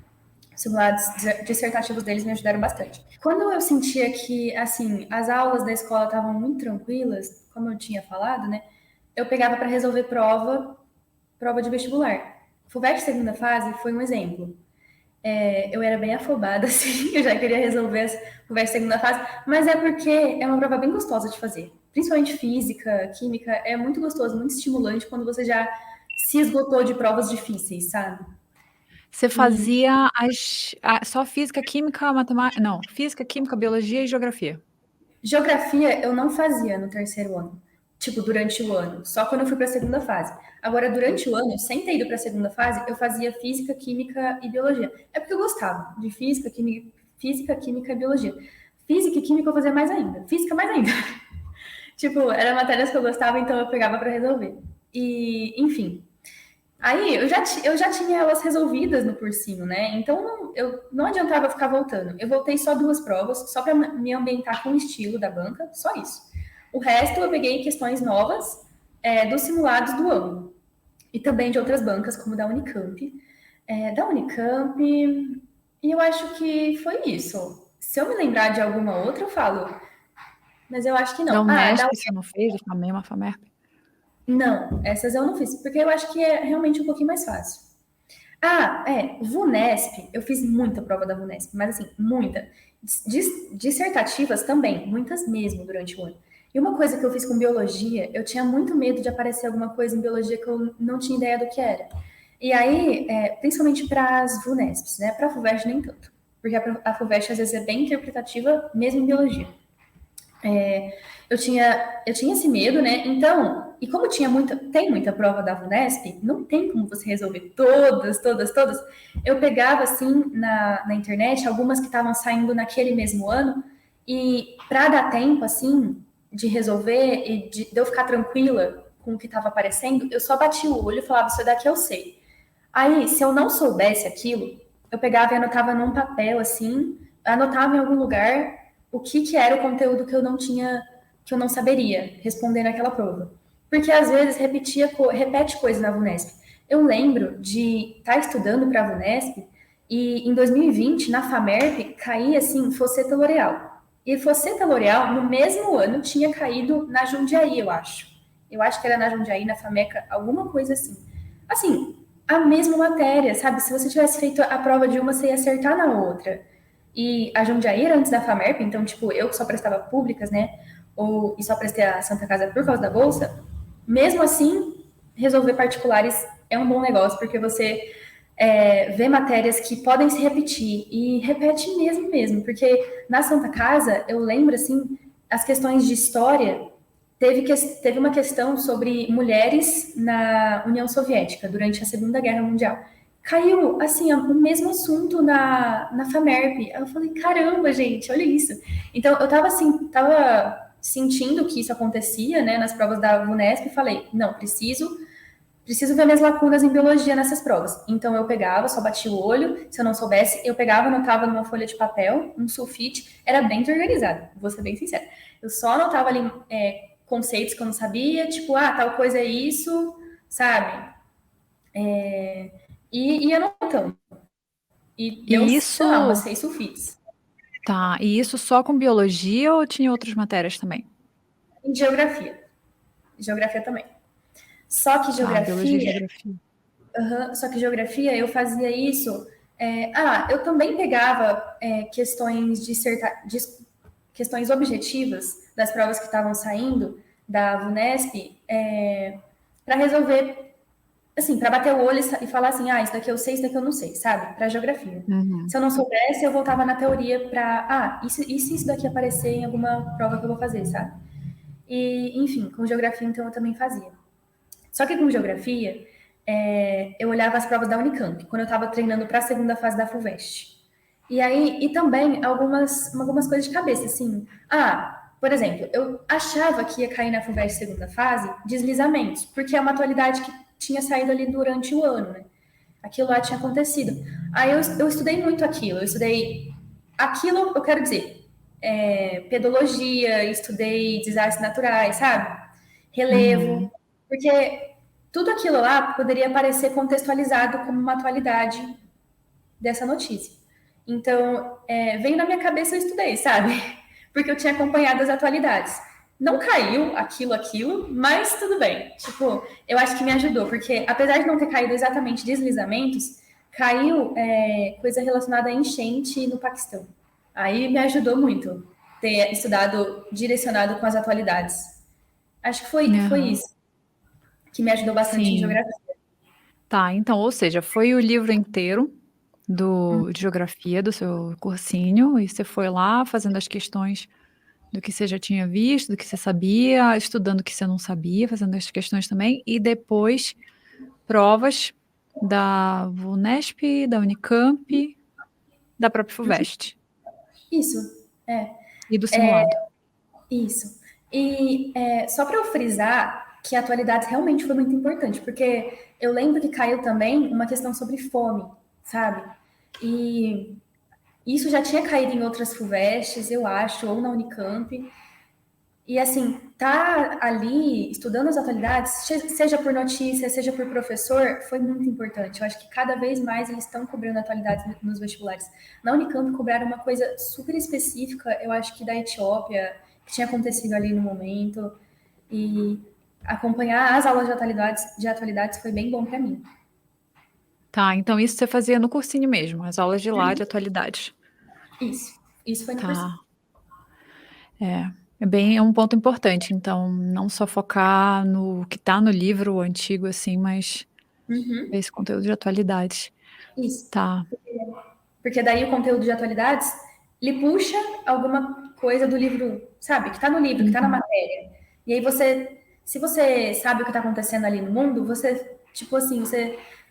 Os simulados dissertativos deles me ajudaram bastante. Quando eu sentia que, assim, as aulas da escola estavam muito tranquilas, como eu tinha falado, né? Eu pegava para resolver prova de vestibular. FUVEST segunda fase foi um exemplo. Eu era bem afobada, assim, eu já queria resolver a segunda fase, mas é porque é uma prova bem gostosa de fazer. Principalmente física, química, é muito gostoso, muito estimulante quando você já se esgotou de provas difíceis, sabe? Você E fazia só física, química, matemática. Não, física, química, biologia e geografia. geografia eu não fazia no terceiro ano, tipo, durante o ano, só quando eu fui para a segunda fase. Agora, durante o ano, sem ter ido para a segunda fase, eu fazia física, química e biologia. É porque eu gostava de física, química e biologia. Física e química eu fazia mais ainda. Física mais ainda. Tipo, eram matérias que eu gostava, então eu pegava para resolver. E, enfim. Aí eu já tinha elas resolvidas no cursinho, né? Então eu não adiantava ficar voltando. Eu voltei só 2 provas, só para me ambientar com o estilo da banca, só isso. O resto eu peguei questões novas dos simulados do ângulo. E também de outras bancas, como da Unicamp. Da Unicamp, e eu acho que foi isso. Se eu me lembrar de alguma outra, eu falo. Mas eu acho que Da não. Unesp, você não fez? Da FAMEMA, FAMERP? Não, essas eu não fiz, porque eu acho que é realmente um pouquinho mais fácil. VUNESP, eu fiz muita prova da VUNESP, mas assim, muita. Dissertativas também, muitas mesmo durante o ano. E uma coisa que eu fiz com biologia, eu tinha muito medo de aparecer alguma coisa em biologia que eu não tinha ideia do que era. E aí, principalmente para as VUNESPs, né? Para a FUVEST nem tanto, porque a FUVEST às vezes é bem interpretativa, mesmo em biologia. Eu tinha esse medo, né? Então, e como tem muita prova da VUNESP, não tem como você resolver todas, todas, todas. Eu pegava, assim, na internet, algumas que estavam saindo naquele mesmo ano, e para dar tempo, assim, de resolver e de eu ficar tranquila com o que estava aparecendo, eu só batia o olho e falava, isso daqui eu sei. Aí, se eu não soubesse aquilo, eu pegava e anotava num papel, assim, anotava em algum lugar o que era o conteúdo que eu não tinha, que eu não saberia responder naquela prova. Porque às vezes repete coisa na VUNESP. Eu lembro de estar estudando para a VUNESP e em 2020, na FAMERP, caía assim, Fosseta L'Oréal. E Fosseta L'Oréal, no mesmo ano, tinha caído na Jundiaí, eu acho. Eu acho que era na Jundiaí, na FAMECA, alguma coisa assim. Assim, a mesma matéria, sabe? Se você tivesse feito a prova de uma, você ia acertar na outra. E a Jundiaí era antes da FAMERP, então, tipo, eu que só prestava públicas, né? E só prestei a Santa Casa por causa da bolsa. Mesmo assim, resolver particulares é um bom negócio, porque você vê matérias que podem se repetir, e repete mesmo, porque na Santa Casa, eu lembro, assim, as questões de história, teve uma questão sobre mulheres na União Soviética, durante a Segunda Guerra Mundial. Caiu, assim, o mesmo assunto na FAMERP. Aí eu falei, caramba, gente, olha isso. Então, eu tava, assim, sentindo que isso acontecia, né, nas provas da VUNESP, e falei, não, preciso ver minhas lacunas em biologia nessas provas. Então, eu pegava, só batia o olho, se eu não soubesse, eu pegava, anotava numa folha de papel, um sulfite, era bem desorganizado, vou ser bem sincera. Eu só anotava ali conceitos que eu não sabia, tipo, tal coisa é isso, sabe? E ia anotando. E deu, E sei lá, umas isso, 6 sulfites. tá, e isso só com biologia ou tinha outras matérias também? Em geografia. Geografia também. Só que Tá, biologia e geografia, geografia. só que geografia eu fazia isso. Eu também pegava questões objetivas das provas que estavam saindo da VUNESP para resolver, assim, para bater o olho e falar assim, isso daqui eu sei, isso daqui eu não sei, sabe? Para geografia. Uhum. Se eu não soubesse, eu voltava na teoria para, isso daqui aparecer em alguma prova que eu vou fazer, sabe? E, enfim, com geografia, então, eu também fazia. Só que com geografia, eu olhava as provas da Unicamp, quando eu estava treinando para a segunda fase da FUVEST. E aí, e também algumas coisas de cabeça, assim. Por exemplo, eu achava que ia cair na FUVEST segunda fase deslizamentos, porque é uma atualidade que tinha saído ali durante o ano, né? Aquilo lá tinha acontecido. Aí eu estudei muito aquilo. Eu estudei aquilo, eu quero dizer, pedologia, estudei desastres naturais, sabe? Uhum. Relevo, porque tudo aquilo lá poderia parecer contextualizado como uma atualidade dessa notícia. Então, veio na minha cabeça, eu estudei, sabe? Porque eu tinha acompanhado as atualidades. Não caiu aquilo, mas tudo bem. Tipo, eu acho que me ajudou, porque apesar de não ter caído exatamente deslizamentos, caiu coisa relacionada a enchente no Paquistão. Aí me ajudou muito ter estudado direcionado com as atualidades. Acho que foi Aham. isso que me ajudou bastante em Sim. geografia. Tá, então, ou seja, foi o livro inteiro de geografia do seu cursinho e você foi lá fazendo as questões do que você já tinha visto, do que você sabia, estudando o que você não sabia, fazendo as questões também, e depois provas da VUNESP, da Unicamp, da própria FUVEST Isso, é, e do simulado. isso. E só para eu frisar que a atualidade realmente foi muito importante, porque eu lembro que caiu também uma questão sobre fome, sabe? E isso já tinha caído em outras FUVESTs, eu acho, ou na Unicamp. E assim, tá ali estudando as atualidades, seja por notícia, seja por professor, foi muito importante. Eu acho que cada vez mais eles estão cobrando atualidades nos vestibulares. Na Unicamp cobraram uma coisa super específica, eu acho que da Etiópia, que tinha acontecido ali no momento. E acompanhar as aulas de atualidades foi bem bom para mim. Tá, então isso você fazia no cursinho mesmo, as aulas de lá de atualidades. Isso foi no cursinho. Tá. É um ponto importante, então, não só focar no que tá no livro antigo, assim, mas ver esse conteúdo de atualidades. Isso. Tá. Porque daí o conteúdo de atualidades lhe puxa alguma coisa do livro, sabe? Que tá no livro, que tá na matéria. E aí você, se você sabe o que tá acontecendo ali no mundo, você, tipo assim,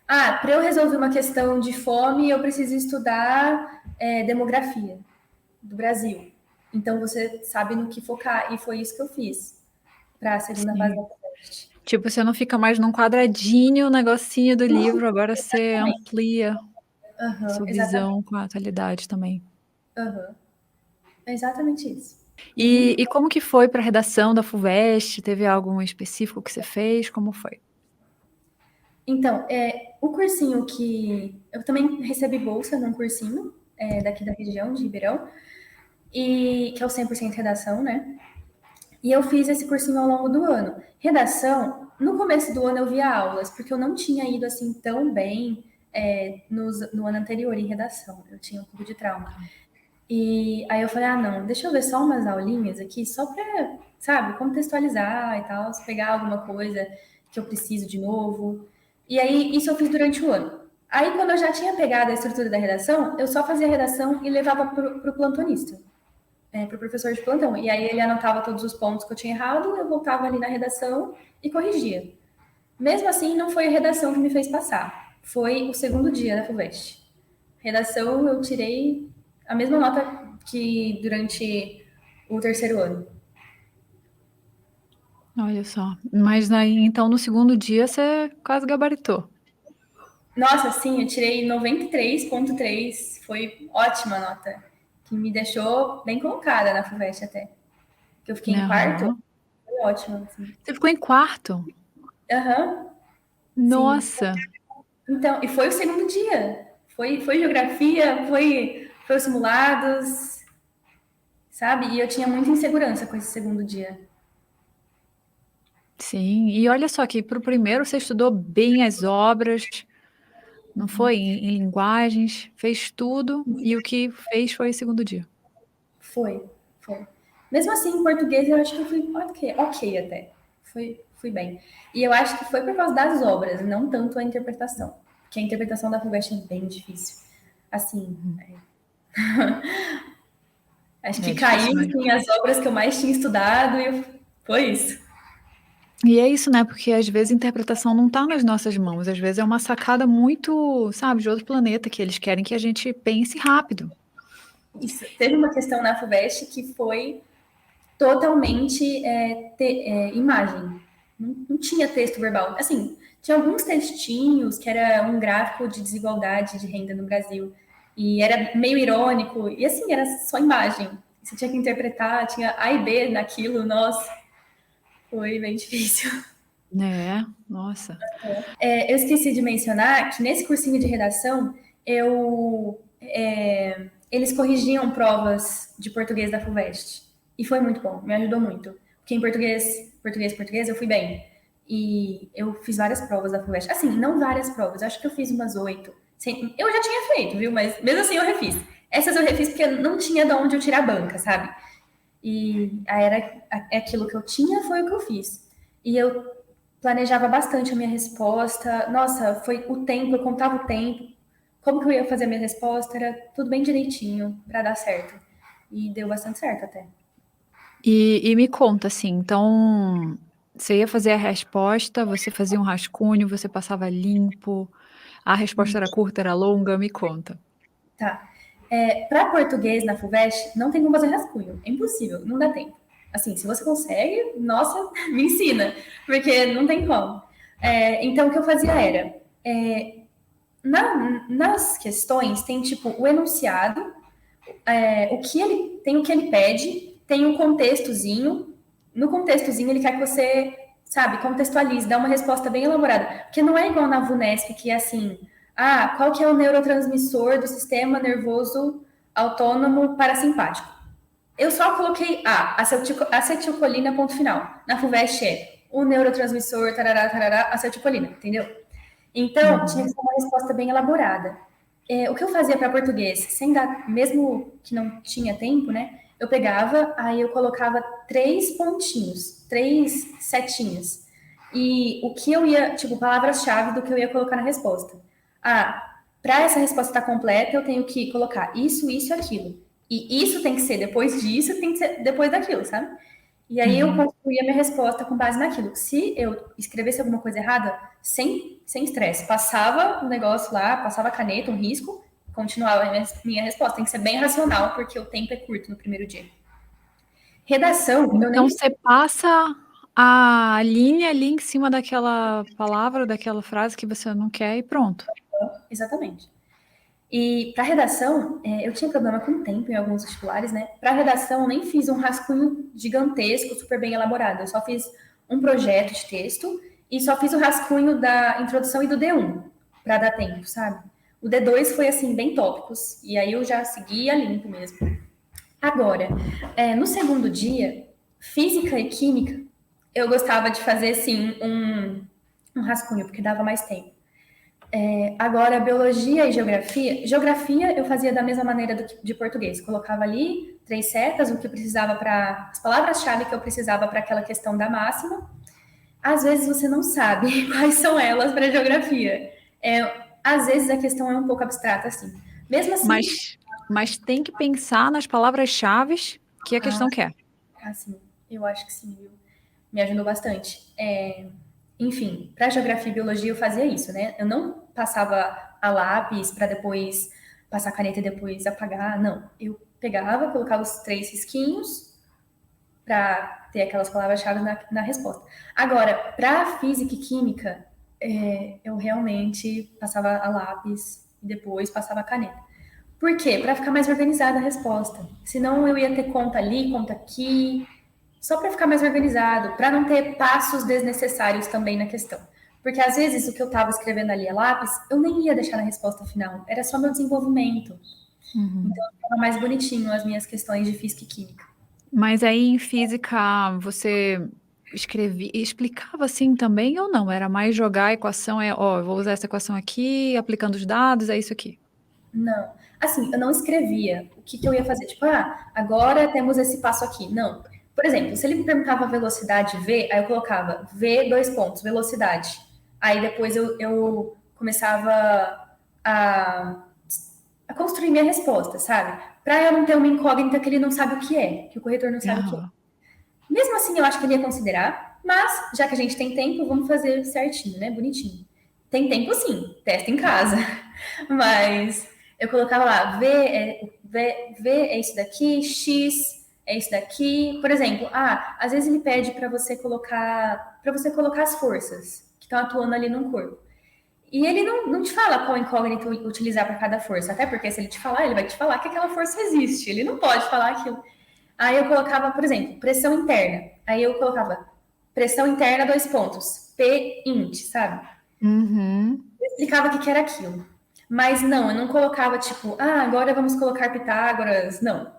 para eu resolver uma questão de fome, eu preciso estudar demografia do Brasil. Então você sabe no que focar, e foi isso que eu fiz para a segunda fase da Sim. FUVEST. Tipo, você não fica mais num quadradinho, negocinho do livro, agora você amplia a sua Exatamente. visão com a atualidade também. É exatamente isso. E como que foi para a redação da FUVEST? Teve algo específico que você fez? Como foi? Então, o cursinho que... Eu também recebi bolsa num cursinho daqui da região, de Ribeirão, que é o 100% redação, né? E eu fiz esse cursinho ao longo do ano. Redação, no começo do ano eu via aulas, porque eu não tinha ido assim tão bem no ano anterior em redação. Eu tinha um pouco de trauma. E aí eu falei, não, deixa eu ver só umas aulinhas aqui, só pra, sabe, contextualizar e tal, se pegar alguma coisa que eu preciso de novo. E aí, isso eu fiz durante o ano. Aí, quando eu já tinha pegado a estrutura da redação, eu só fazia a redação e levava pro plantonista, pro professor de plantão. E aí, ele anotava todos os pontos que eu tinha errado, eu voltava ali na redação e corrigia. Mesmo assim, não foi a redação que me fez passar. Foi o segundo dia da FUVEST. Redação, eu tirei a mesma nota que durante o terceiro ano. Olha só. Mas aí, então, no segundo dia, você quase gabaritou. Nossa, sim, eu tirei 93,3. Foi ótima nota. Que me deixou bem colocada na FUVEST até. Que eu fiquei em quarto. Aham. Foi ótimo, assim. Você ficou em quarto? Aham, sim. Nossa! Então, e foi o segundo dia. Foi geografia, foi os simulados, sabe? E eu tinha muita insegurança com esse segundo dia. Sim, e olha só que para o primeiro você estudou bem as obras, não foi? Em linguagens, fez tudo e o que fez foi o segundo dia. Foi, foi. Mesmo assim, em português, eu acho que eu fui ok até. Fui bem. E eu acho que foi por causa das obras, não tanto a interpretação. Porque a interpretação da FUVEST é bem difícil. Assim, acho É que difícil caiu mesmo. assim, as obras que eu mais tinha estudado e foi isso. E é isso, né? Porque às vezes a interpretação não está nas nossas mãos, às vezes é uma sacada muito, sabe, de outro planeta que eles querem que a gente pense rápido. Isso. Teve uma questão na FUVEST que foi totalmente imagem. Não tinha texto verbal. Assim, tinha alguns textinhos que era um gráfico de desigualdade de renda no Brasil. E era meio irônico. E assim, era só imagem. Você tinha que interpretar, tinha A e B naquilo. Nossa, foi bem difícil. É, nossa. Eu esqueci de mencionar que nesse cursinho de redação, eles corrigiam provas de português da FUVEST. E foi muito bom, me ajudou muito. Porque em português, eu fui bem. E eu fiz várias provas da FUVEST. Assim, não várias provas, acho que eu fiz umas 8. Eu já tinha feito, viu? Mas mesmo assim eu refiz. Essas eu refiz porque não tinha de onde eu tirar a banca, sabe? E aí era aquilo que eu tinha, foi o que eu fiz. E eu planejava bastante a minha resposta. Nossa, foi o tempo, eu contava o tempo, como que eu ia fazer a minha resposta, era tudo bem direitinho para dar certo. E deu bastante certo até. E me conta, assim, então, você ia fazer a resposta, você fazia um rascunho, você passava limpo, a resposta era curta, era longa? Me conta. Tá. Para português na FUVEST, não tem como fazer rascunho. É impossível, não dá tempo. Assim, se você consegue, nossa, me ensina, porque não tem como. Então, o que eu fazia era, nas questões, tem tipo o enunciado, o que ele pede, tem um contextozinho. No contextozinho, ele quer que você, sabe, contextualize, dá uma resposta bem elaborada. Porque não é igual na VUNESP, que é assim, qual que é o neurotransmissor do sistema nervoso autônomo parasimpático? Eu só coloquei acetilcolina, ponto final. Na FUVEST é o neurotransmissor, tarará, tarará, acetilcolina, entendeu? Então, tinha que Uhum. ser uma resposta bem elaborada. O que eu fazia para português, sem dar, mesmo que não tinha tempo, né? Eu pegava, aí eu colocava 3 pontinhos, 3 setinhas. E o que eu ia, tipo, palavras-chave do que eu ia colocar na resposta. Para essa resposta estar completa, eu tenho que colocar isso, isso e aquilo. E isso tem que ser depois disso, tem que ser depois daquilo, sabe? E aí eu Uhum. construía minha resposta com base naquilo. Se eu escrevesse alguma coisa errada, sem estresse, passava o negócio lá, passava a caneta, um risco, continuava a minha resposta. Tem que ser bem racional, porque o tempo é curto no primeiro dia. Redação, eu Então nem. você passa a linha ali em cima daquela palavra, daquela frase que você não quer e pronto. Exatamente. E para redação, eu tinha problema com o tempo em alguns vestibulares, né? Para redação, eu nem fiz um rascunho gigantesco, super bem elaborado. Eu só fiz um projeto de texto e só fiz o rascunho da introdução e do D1, para dar tempo, sabe? O D2 foi, assim, bem tópicos. E aí eu já seguia limpo mesmo. Agora, no segundo dia, física e química, eu gostava de fazer, assim, um rascunho, porque dava mais tempo. Agora, biologia e geografia eu fazia da mesma maneira de português. Colocava ali 3 setas, o que eu precisava para as palavras-chave que eu precisava para aquela questão da máxima. Às vezes você não sabe quais são elas para geografia. Às vezes a questão é um pouco abstrata, assim. Mesmo assim, Mas tem que pensar nas palavras-chaves que a questão quer. assim, eu acho que sim, viu? Me ajudou bastante. Enfim, para geografia e biologia eu fazia isso, né? Eu não passava a lápis para depois passar a caneta e depois apagar, não. Eu pegava, colocava os 3 risquinhos para ter aquelas palavras-chave na resposta. Agora, para física e química, eu realmente passava a lápis e depois passava a caneta. Por quê? Para ficar mais organizada a resposta. Senão eu ia ter conta ali, conta aqui, só para ficar mais organizado, para não ter passos desnecessários também na questão. Porque às vezes o que eu estava escrevendo ali a lápis, eu nem ia deixar na resposta final, era só meu desenvolvimento. Uhum. Então ficava mais bonitinho as minhas questões de física e química. Mas aí em física você explicava assim também ou não? Era mais jogar a equação, ó, eu vou usar essa equação aqui, aplicando os dados, é isso aqui. Não. Assim, eu não escrevia o que eu ia fazer. Tipo, agora temos esse passo aqui. Não. Por exemplo, se ele me perguntava velocidade V, aí eu colocava V, 2 pontos, velocidade. Aí depois eu começava a, a construir minha resposta, sabe? Para eu não ter uma incógnita que ele não sabe o que é, que o corretor não sabe o que é. Aham. Mesmo assim, eu acho que ele ia considerar, mas já que a gente tem tempo, vamos fazer certinho, né? Bonitinho. Tem tempo sim, testa em casa. Mas eu colocava lá, V é isso daqui, X é isso daqui. Por exemplo, às vezes ele pede para você colocar as forças que estão atuando ali no corpo. E ele não te fala qual incógnito utilizar para cada força, até porque se ele te falar, ele vai te falar que aquela força existe. Ele não pode falar aquilo. Aí eu colocava, por exemplo, pressão interna. Aí eu colocava pressão interna, 2 pontos, P int, sabe? Uhum. Eu explicava o que era aquilo. Mas não, eu não colocava tipo, agora vamos colocar Pitágoras. Não.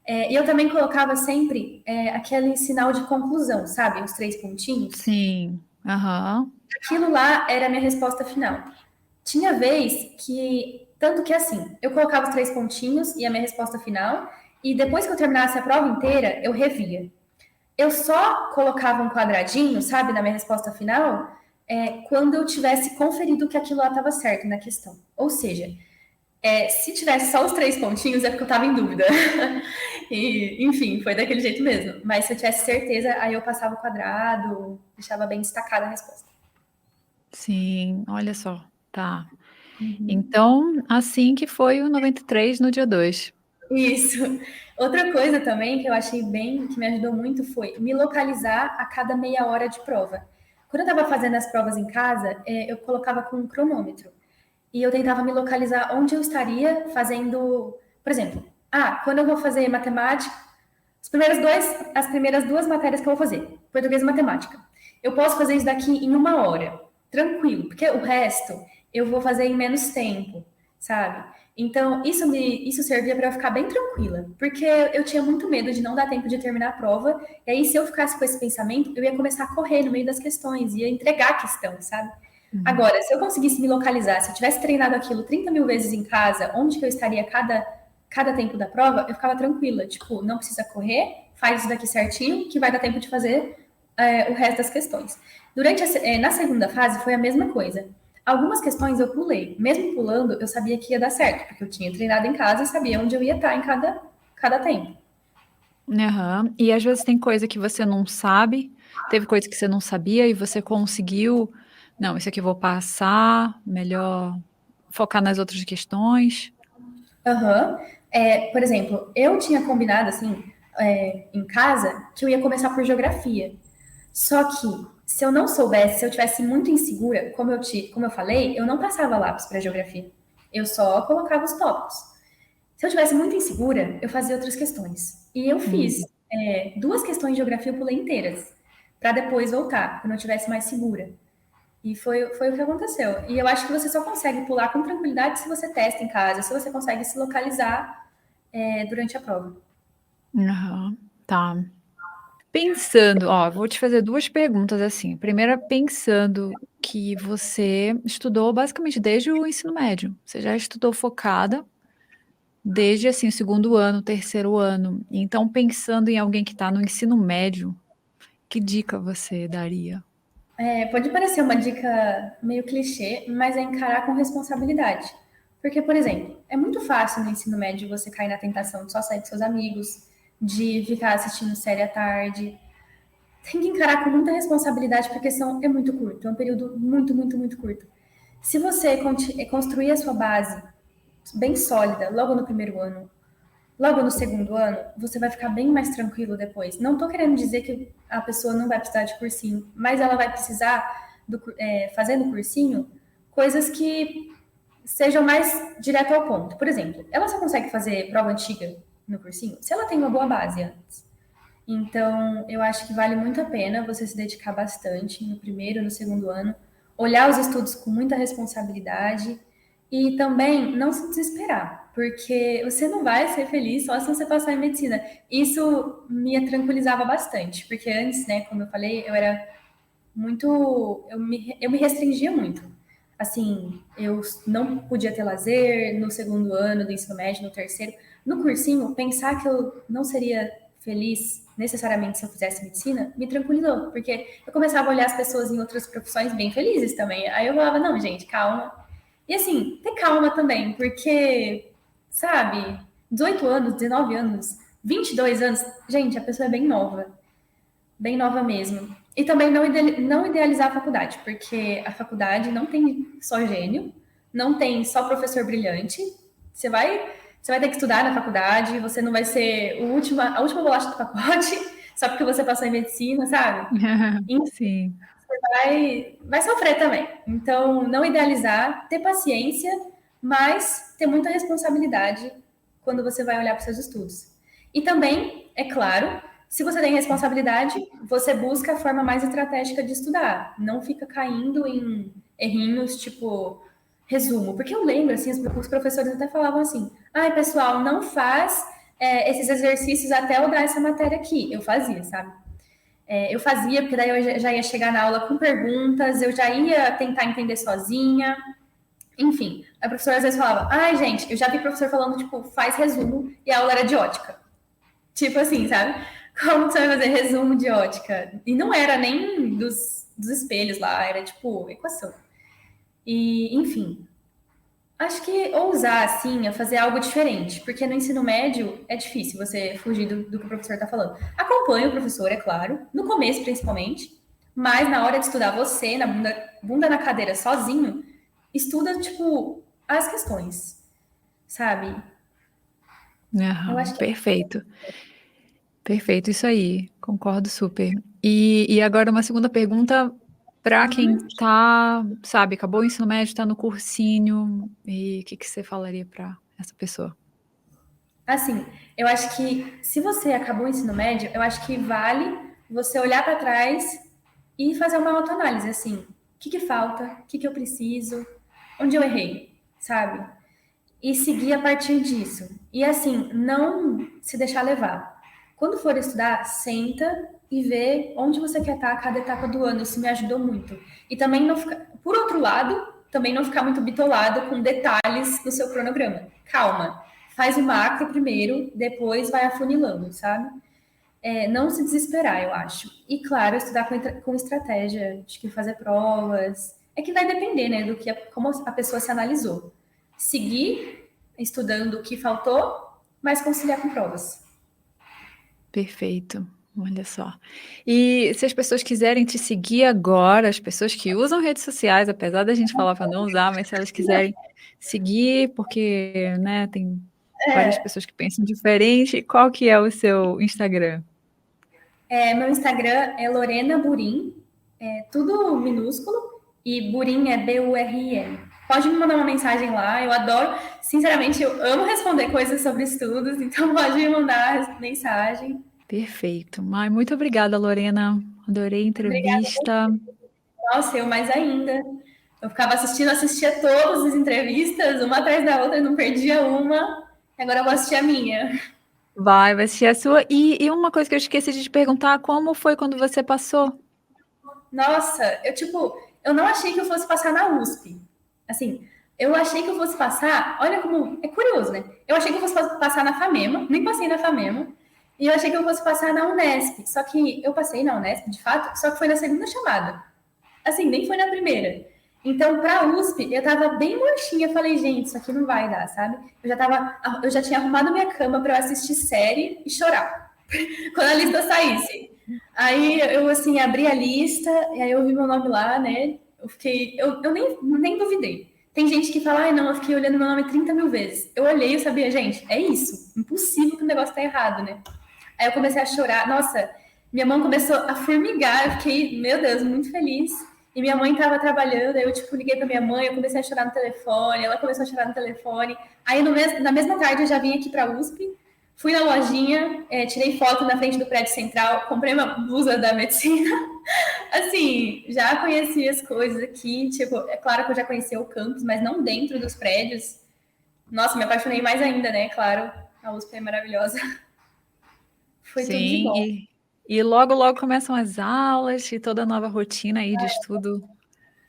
E eu também colocava sempre aquele sinal de conclusão, sabe? Os 3 pontinhos. Sim. Aham. Aquilo lá era a minha resposta final. Tinha vez que, tanto que assim, eu colocava os 3 pontinhos e a minha resposta final, e depois que eu terminasse a prova inteira, eu revia. eu só colocava um quadradinho, sabe, na minha resposta final, quando eu tivesse conferido que aquilo lá estava certo na questão. Ou seja, se tivesse só os 3 pontinhos, é porque eu estava em dúvida. E, enfim, foi daquele jeito mesmo. Mas se eu tivesse certeza, aí eu passava o quadrado, deixava bem destacada a resposta. Sim, olha só, tá. Então, assim que foi o 93 no dia 2. Isso. Outra coisa também que eu achei bem, que me ajudou muito, foi me localizar a cada meia hora de prova. Quando eu estava fazendo as provas em casa, eu colocava com um cronômetro. E eu tentava me localizar onde eu estaria fazendo, por exemplo, quando eu vou fazer matemática, as primeiras 2 matérias que eu vou fazer, português e matemática. Eu posso fazer isso daqui em 1 hora, tranquilo, porque o resto eu vou fazer em menos tempo, sabe? Então, isso servia para eu ficar bem tranquila, porque eu tinha muito medo de não dar tempo de terminar a prova, e aí se eu ficasse com esse pensamento, eu ia começar a correr no meio das questões, ia entregar a questão, sabe? Agora, se eu conseguisse me localizar, se eu tivesse treinado aquilo 30 mil vezes em casa, onde que eu estaria cada tempo da prova, eu ficava tranquila. Tipo, não precisa correr, faz isso daqui certinho, que vai dar tempo de fazer o resto das questões. Na segunda fase, foi a mesma coisa. Algumas questões eu pulei. Mesmo pulando, eu sabia que ia dar certo, porque eu tinha treinado em casa e sabia onde eu ia estar em cada tempo. Aham. E às vezes tem coisa que você não sabe, teve coisa que você não sabia e você conseguiu, não, isso aqui eu vou passar, melhor focar nas outras questões. Aham. Por exemplo, eu tinha combinado, assim, em casa, que eu ia começar por geografia. Só que, se eu não soubesse, se eu tivesse muito insegura, como eu falei, eu não passava lápis para geografia. Eu só colocava os tópicos. Se eu tivesse muito insegura, eu fazia outras questões. E eu fiz 2 questões de geografia, eu pulei inteiras, para depois voltar, quando eu estivesse mais segura. E foi o que aconteceu. E eu acho que você só consegue pular com tranquilidade se você testa em casa, se você consegue se localizar durante a prova. Aham, tá. Pensando, ó, vou te fazer 2 perguntas, assim. Primeira, pensando que você estudou basicamente desde o ensino médio, você já estudou focada desde, assim, o 2º ano, 3º ano. Então, pensando em alguém que está no ensino médio, que dica você daria? Pode parecer uma dica meio clichê, mas é encarar com responsabilidade. Porque, por exemplo, é muito fácil no ensino médio você cair na tentação de só sair com seus amigos, de ficar assistindo série à tarde. Tem que encarar com muita responsabilidade, porque é muito curto, é um período muito, muito, muito curto. Se você construir a sua base bem sólida logo no primeiro ano, logo no segundo ano, você vai ficar bem mais tranquilo depois. Não estou querendo dizer que a pessoa não vai precisar de cursinho, mas ela vai precisar, fazendo cursinho, coisas que sejam mais direto ao ponto. Por exemplo, ela só consegue fazer prova antiga no cursinho se ela tem uma boa base antes. Então, eu acho que vale muito a pena você se dedicar bastante no primeiro, no segundo ano, olhar os estudos com muita responsabilidade e também não se desesperar, porque você não vai ser feliz só se você passar em medicina. Isso me tranquilizava bastante, porque antes, né, como eu falei, eu era muito. Eu me restringia muito. Assim, eu não podia ter lazer no segundo ano do ensino médio, no terceiro. No cursinho, pensar que eu não seria feliz necessariamente se eu fizesse medicina me tranquilizou, porque eu começava a olhar as pessoas em outras profissões bem felizes também. Aí eu falava, não, gente, calma. E assim, ter calma também, porque, sabe, 18 anos, 19 anos, 22 anos, gente, a pessoa é bem nova mesmo. E também não idealizar a faculdade, porque a faculdade não tem só gênio, não tem só professor brilhante. Você vai ter que estudar na faculdade, você não vai ser a última bolacha do pacote, só porque você passou em medicina, sabe? Então, Sim. você vai sofrer também. Então, não idealizar, ter paciência, mas ter muita responsabilidade quando você vai olhar para os seus estudos. E também, é claro, se você tem responsabilidade, você busca a forma mais estratégica de estudar. Não fica caindo em errinhos, tipo, resumo. Porque eu lembro, assim, os professores até falavam assim, ai, pessoal, não faz esses exercícios até eu dar essa matéria aqui. Eu fazia, sabe? Eu fazia, porque daí eu já ia chegar na aula com perguntas, eu já ia tentar entender sozinha. Enfim, a professora às vezes falava, ai, gente, eu já vi professor falando, tipo, faz resumo, e a aula era de ótica. Tipo assim, sabe? Como que você vai fazer resumo de ótica? E não era nem dos espelhos lá, era tipo equação. E, enfim, acho que ousar, assim, a fazer algo diferente, porque no ensino médio é difícil você fugir do que o professor está falando. Acompanhe o professor, é claro, no começo principalmente, mas na hora de estudar você, na bunda na cadeira sozinho, estuda, tipo, as questões, sabe? Eu Aham, acho que perfeito. Perfeito, isso aí. Concordo super. E agora uma segunda pergunta para quem uhum. tá, sabe, acabou o ensino médio, tá no cursinho, e o que que você falaria para essa pessoa? Assim, eu acho que se você acabou o ensino médio, eu acho que vale você olhar para trás e fazer uma autoanálise, assim, o que que falta, o que que eu preciso, onde eu errei, sabe? E seguir a partir disso. E assim, não se deixar levar. Quando for estudar, senta e vê onde você quer estar a cada etapa do ano. Isso me ajudou muito. E também não ficar, por outro lado, também não ficar muito bitolado com detalhes no seu cronograma. Calma. Faz o macro primeiro, depois vai afunilando, sabe? Não se desesperar, eu acho. E claro, estudar com estratégia, acho que fazer provas. É que vai depender, né, do que como a pessoa se analisou. Seguir estudando o que faltou, mas conciliar com provas. Perfeito, olha só. E se as pessoas quiserem te seguir agora, as pessoas que usam redes sociais, apesar da gente falar para não usar, mas se elas quiserem seguir, porque, né, tem várias pessoas que pensam diferente, qual que é o seu Instagram? Meu Instagram é Lorena Burim, tudo minúsculo, e Burim é Burin. Pode me mandar uma mensagem lá, eu adoro. Sinceramente, eu amo responder coisas sobre estudos, então pode me mandar mensagem. Perfeito. Ai, muito obrigada, Lorena. Adorei a Obrigada. entrevista. Nossa, eu mais ainda. Eu ficava assistindo, assistia todas as entrevistas, uma atrás da outra, não perdia uma. Agora eu vou assistir a minha. Vai assistir a sua. E uma coisa que eu esqueci de te perguntar, como foi quando você passou? Nossa, eu não achei que eu fosse passar na USP. Assim, eu achei que eu fosse passar, olha como, é curioso, né? Eu achei que eu fosse passar na FAMEMA, nem passei na FAMEMA, e eu achei que eu fosse passar na Unesp. Só que eu passei na Unesp, de fato, só que foi na segunda chamada. Assim, nem foi na primeira. Então, para a USP, eu tava bem murchinha. Falei, gente, isso aqui não vai dar, sabe? Eu já tinha arrumado minha cama para eu assistir série e chorar quando a lista saísse. Aí eu assim abri a lista e aí eu vi meu nome lá, né? Eu nem duvidei. Tem gente que fala, ai não, eu fiquei olhando meu nome 30 mil vezes. Eu olhei e sabia, gente, é isso. Impossível que o negócio tá errado, né? Aí eu comecei a chorar. Nossa, minha mão começou a formigar. Eu fiquei, meu Deus, muito feliz. E minha mãe estava trabalhando, aí eu, tipo, liguei para minha mãe, eu comecei a chorar no telefone, ela começou a chorar no telefone. Aí, na mesma tarde, eu já vim aqui para a USP, fui na lojinha, tirei foto na frente do prédio central, comprei uma blusa da medicina. Assim, já conheci as coisas aqui, tipo, é claro que eu já conheci o campus, mas não dentro dos prédios. Nossa, me apaixonei mais ainda, né? Claro, a USP é maravilhosa. Foi tudo de Sim, bom. e logo, logo começam as aulas e toda a nova rotina aí de estudo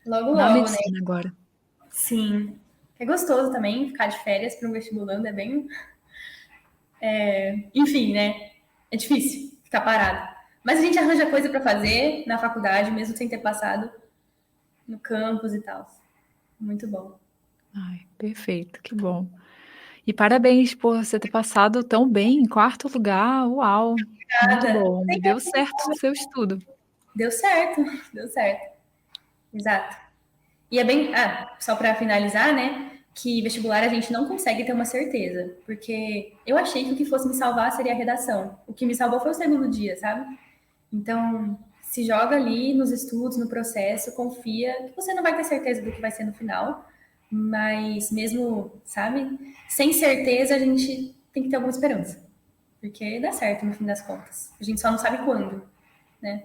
Logo, na logo, né? medicina agora. Sim. É gostoso também ficar de férias para um vestibulando, é bem. Enfim, né? É difícil ficar parado. Mas a gente arranja coisa para fazer na faculdade, mesmo sem ter passado no campus e tal. Muito bom. Ai, perfeito, que bom. E parabéns por você ter passado tão bem em quarto lugar. Uau, muito Nada. bom. E deu certo o seu estudo. Deu certo, deu certo. Exato. E é bem. Ah, só para finalizar, né? Que vestibular a gente não consegue ter uma certeza. Porque eu achei que o que fosse me salvar seria a redação. O que me salvou foi o segundo dia, sabe? Então, se joga ali nos estudos, no processo, confia que você não vai ter certeza do que vai ser no final, mas mesmo, sabe, sem certeza, a gente tem que ter alguma esperança, porque dá certo no fim das contas. A gente só não sabe quando.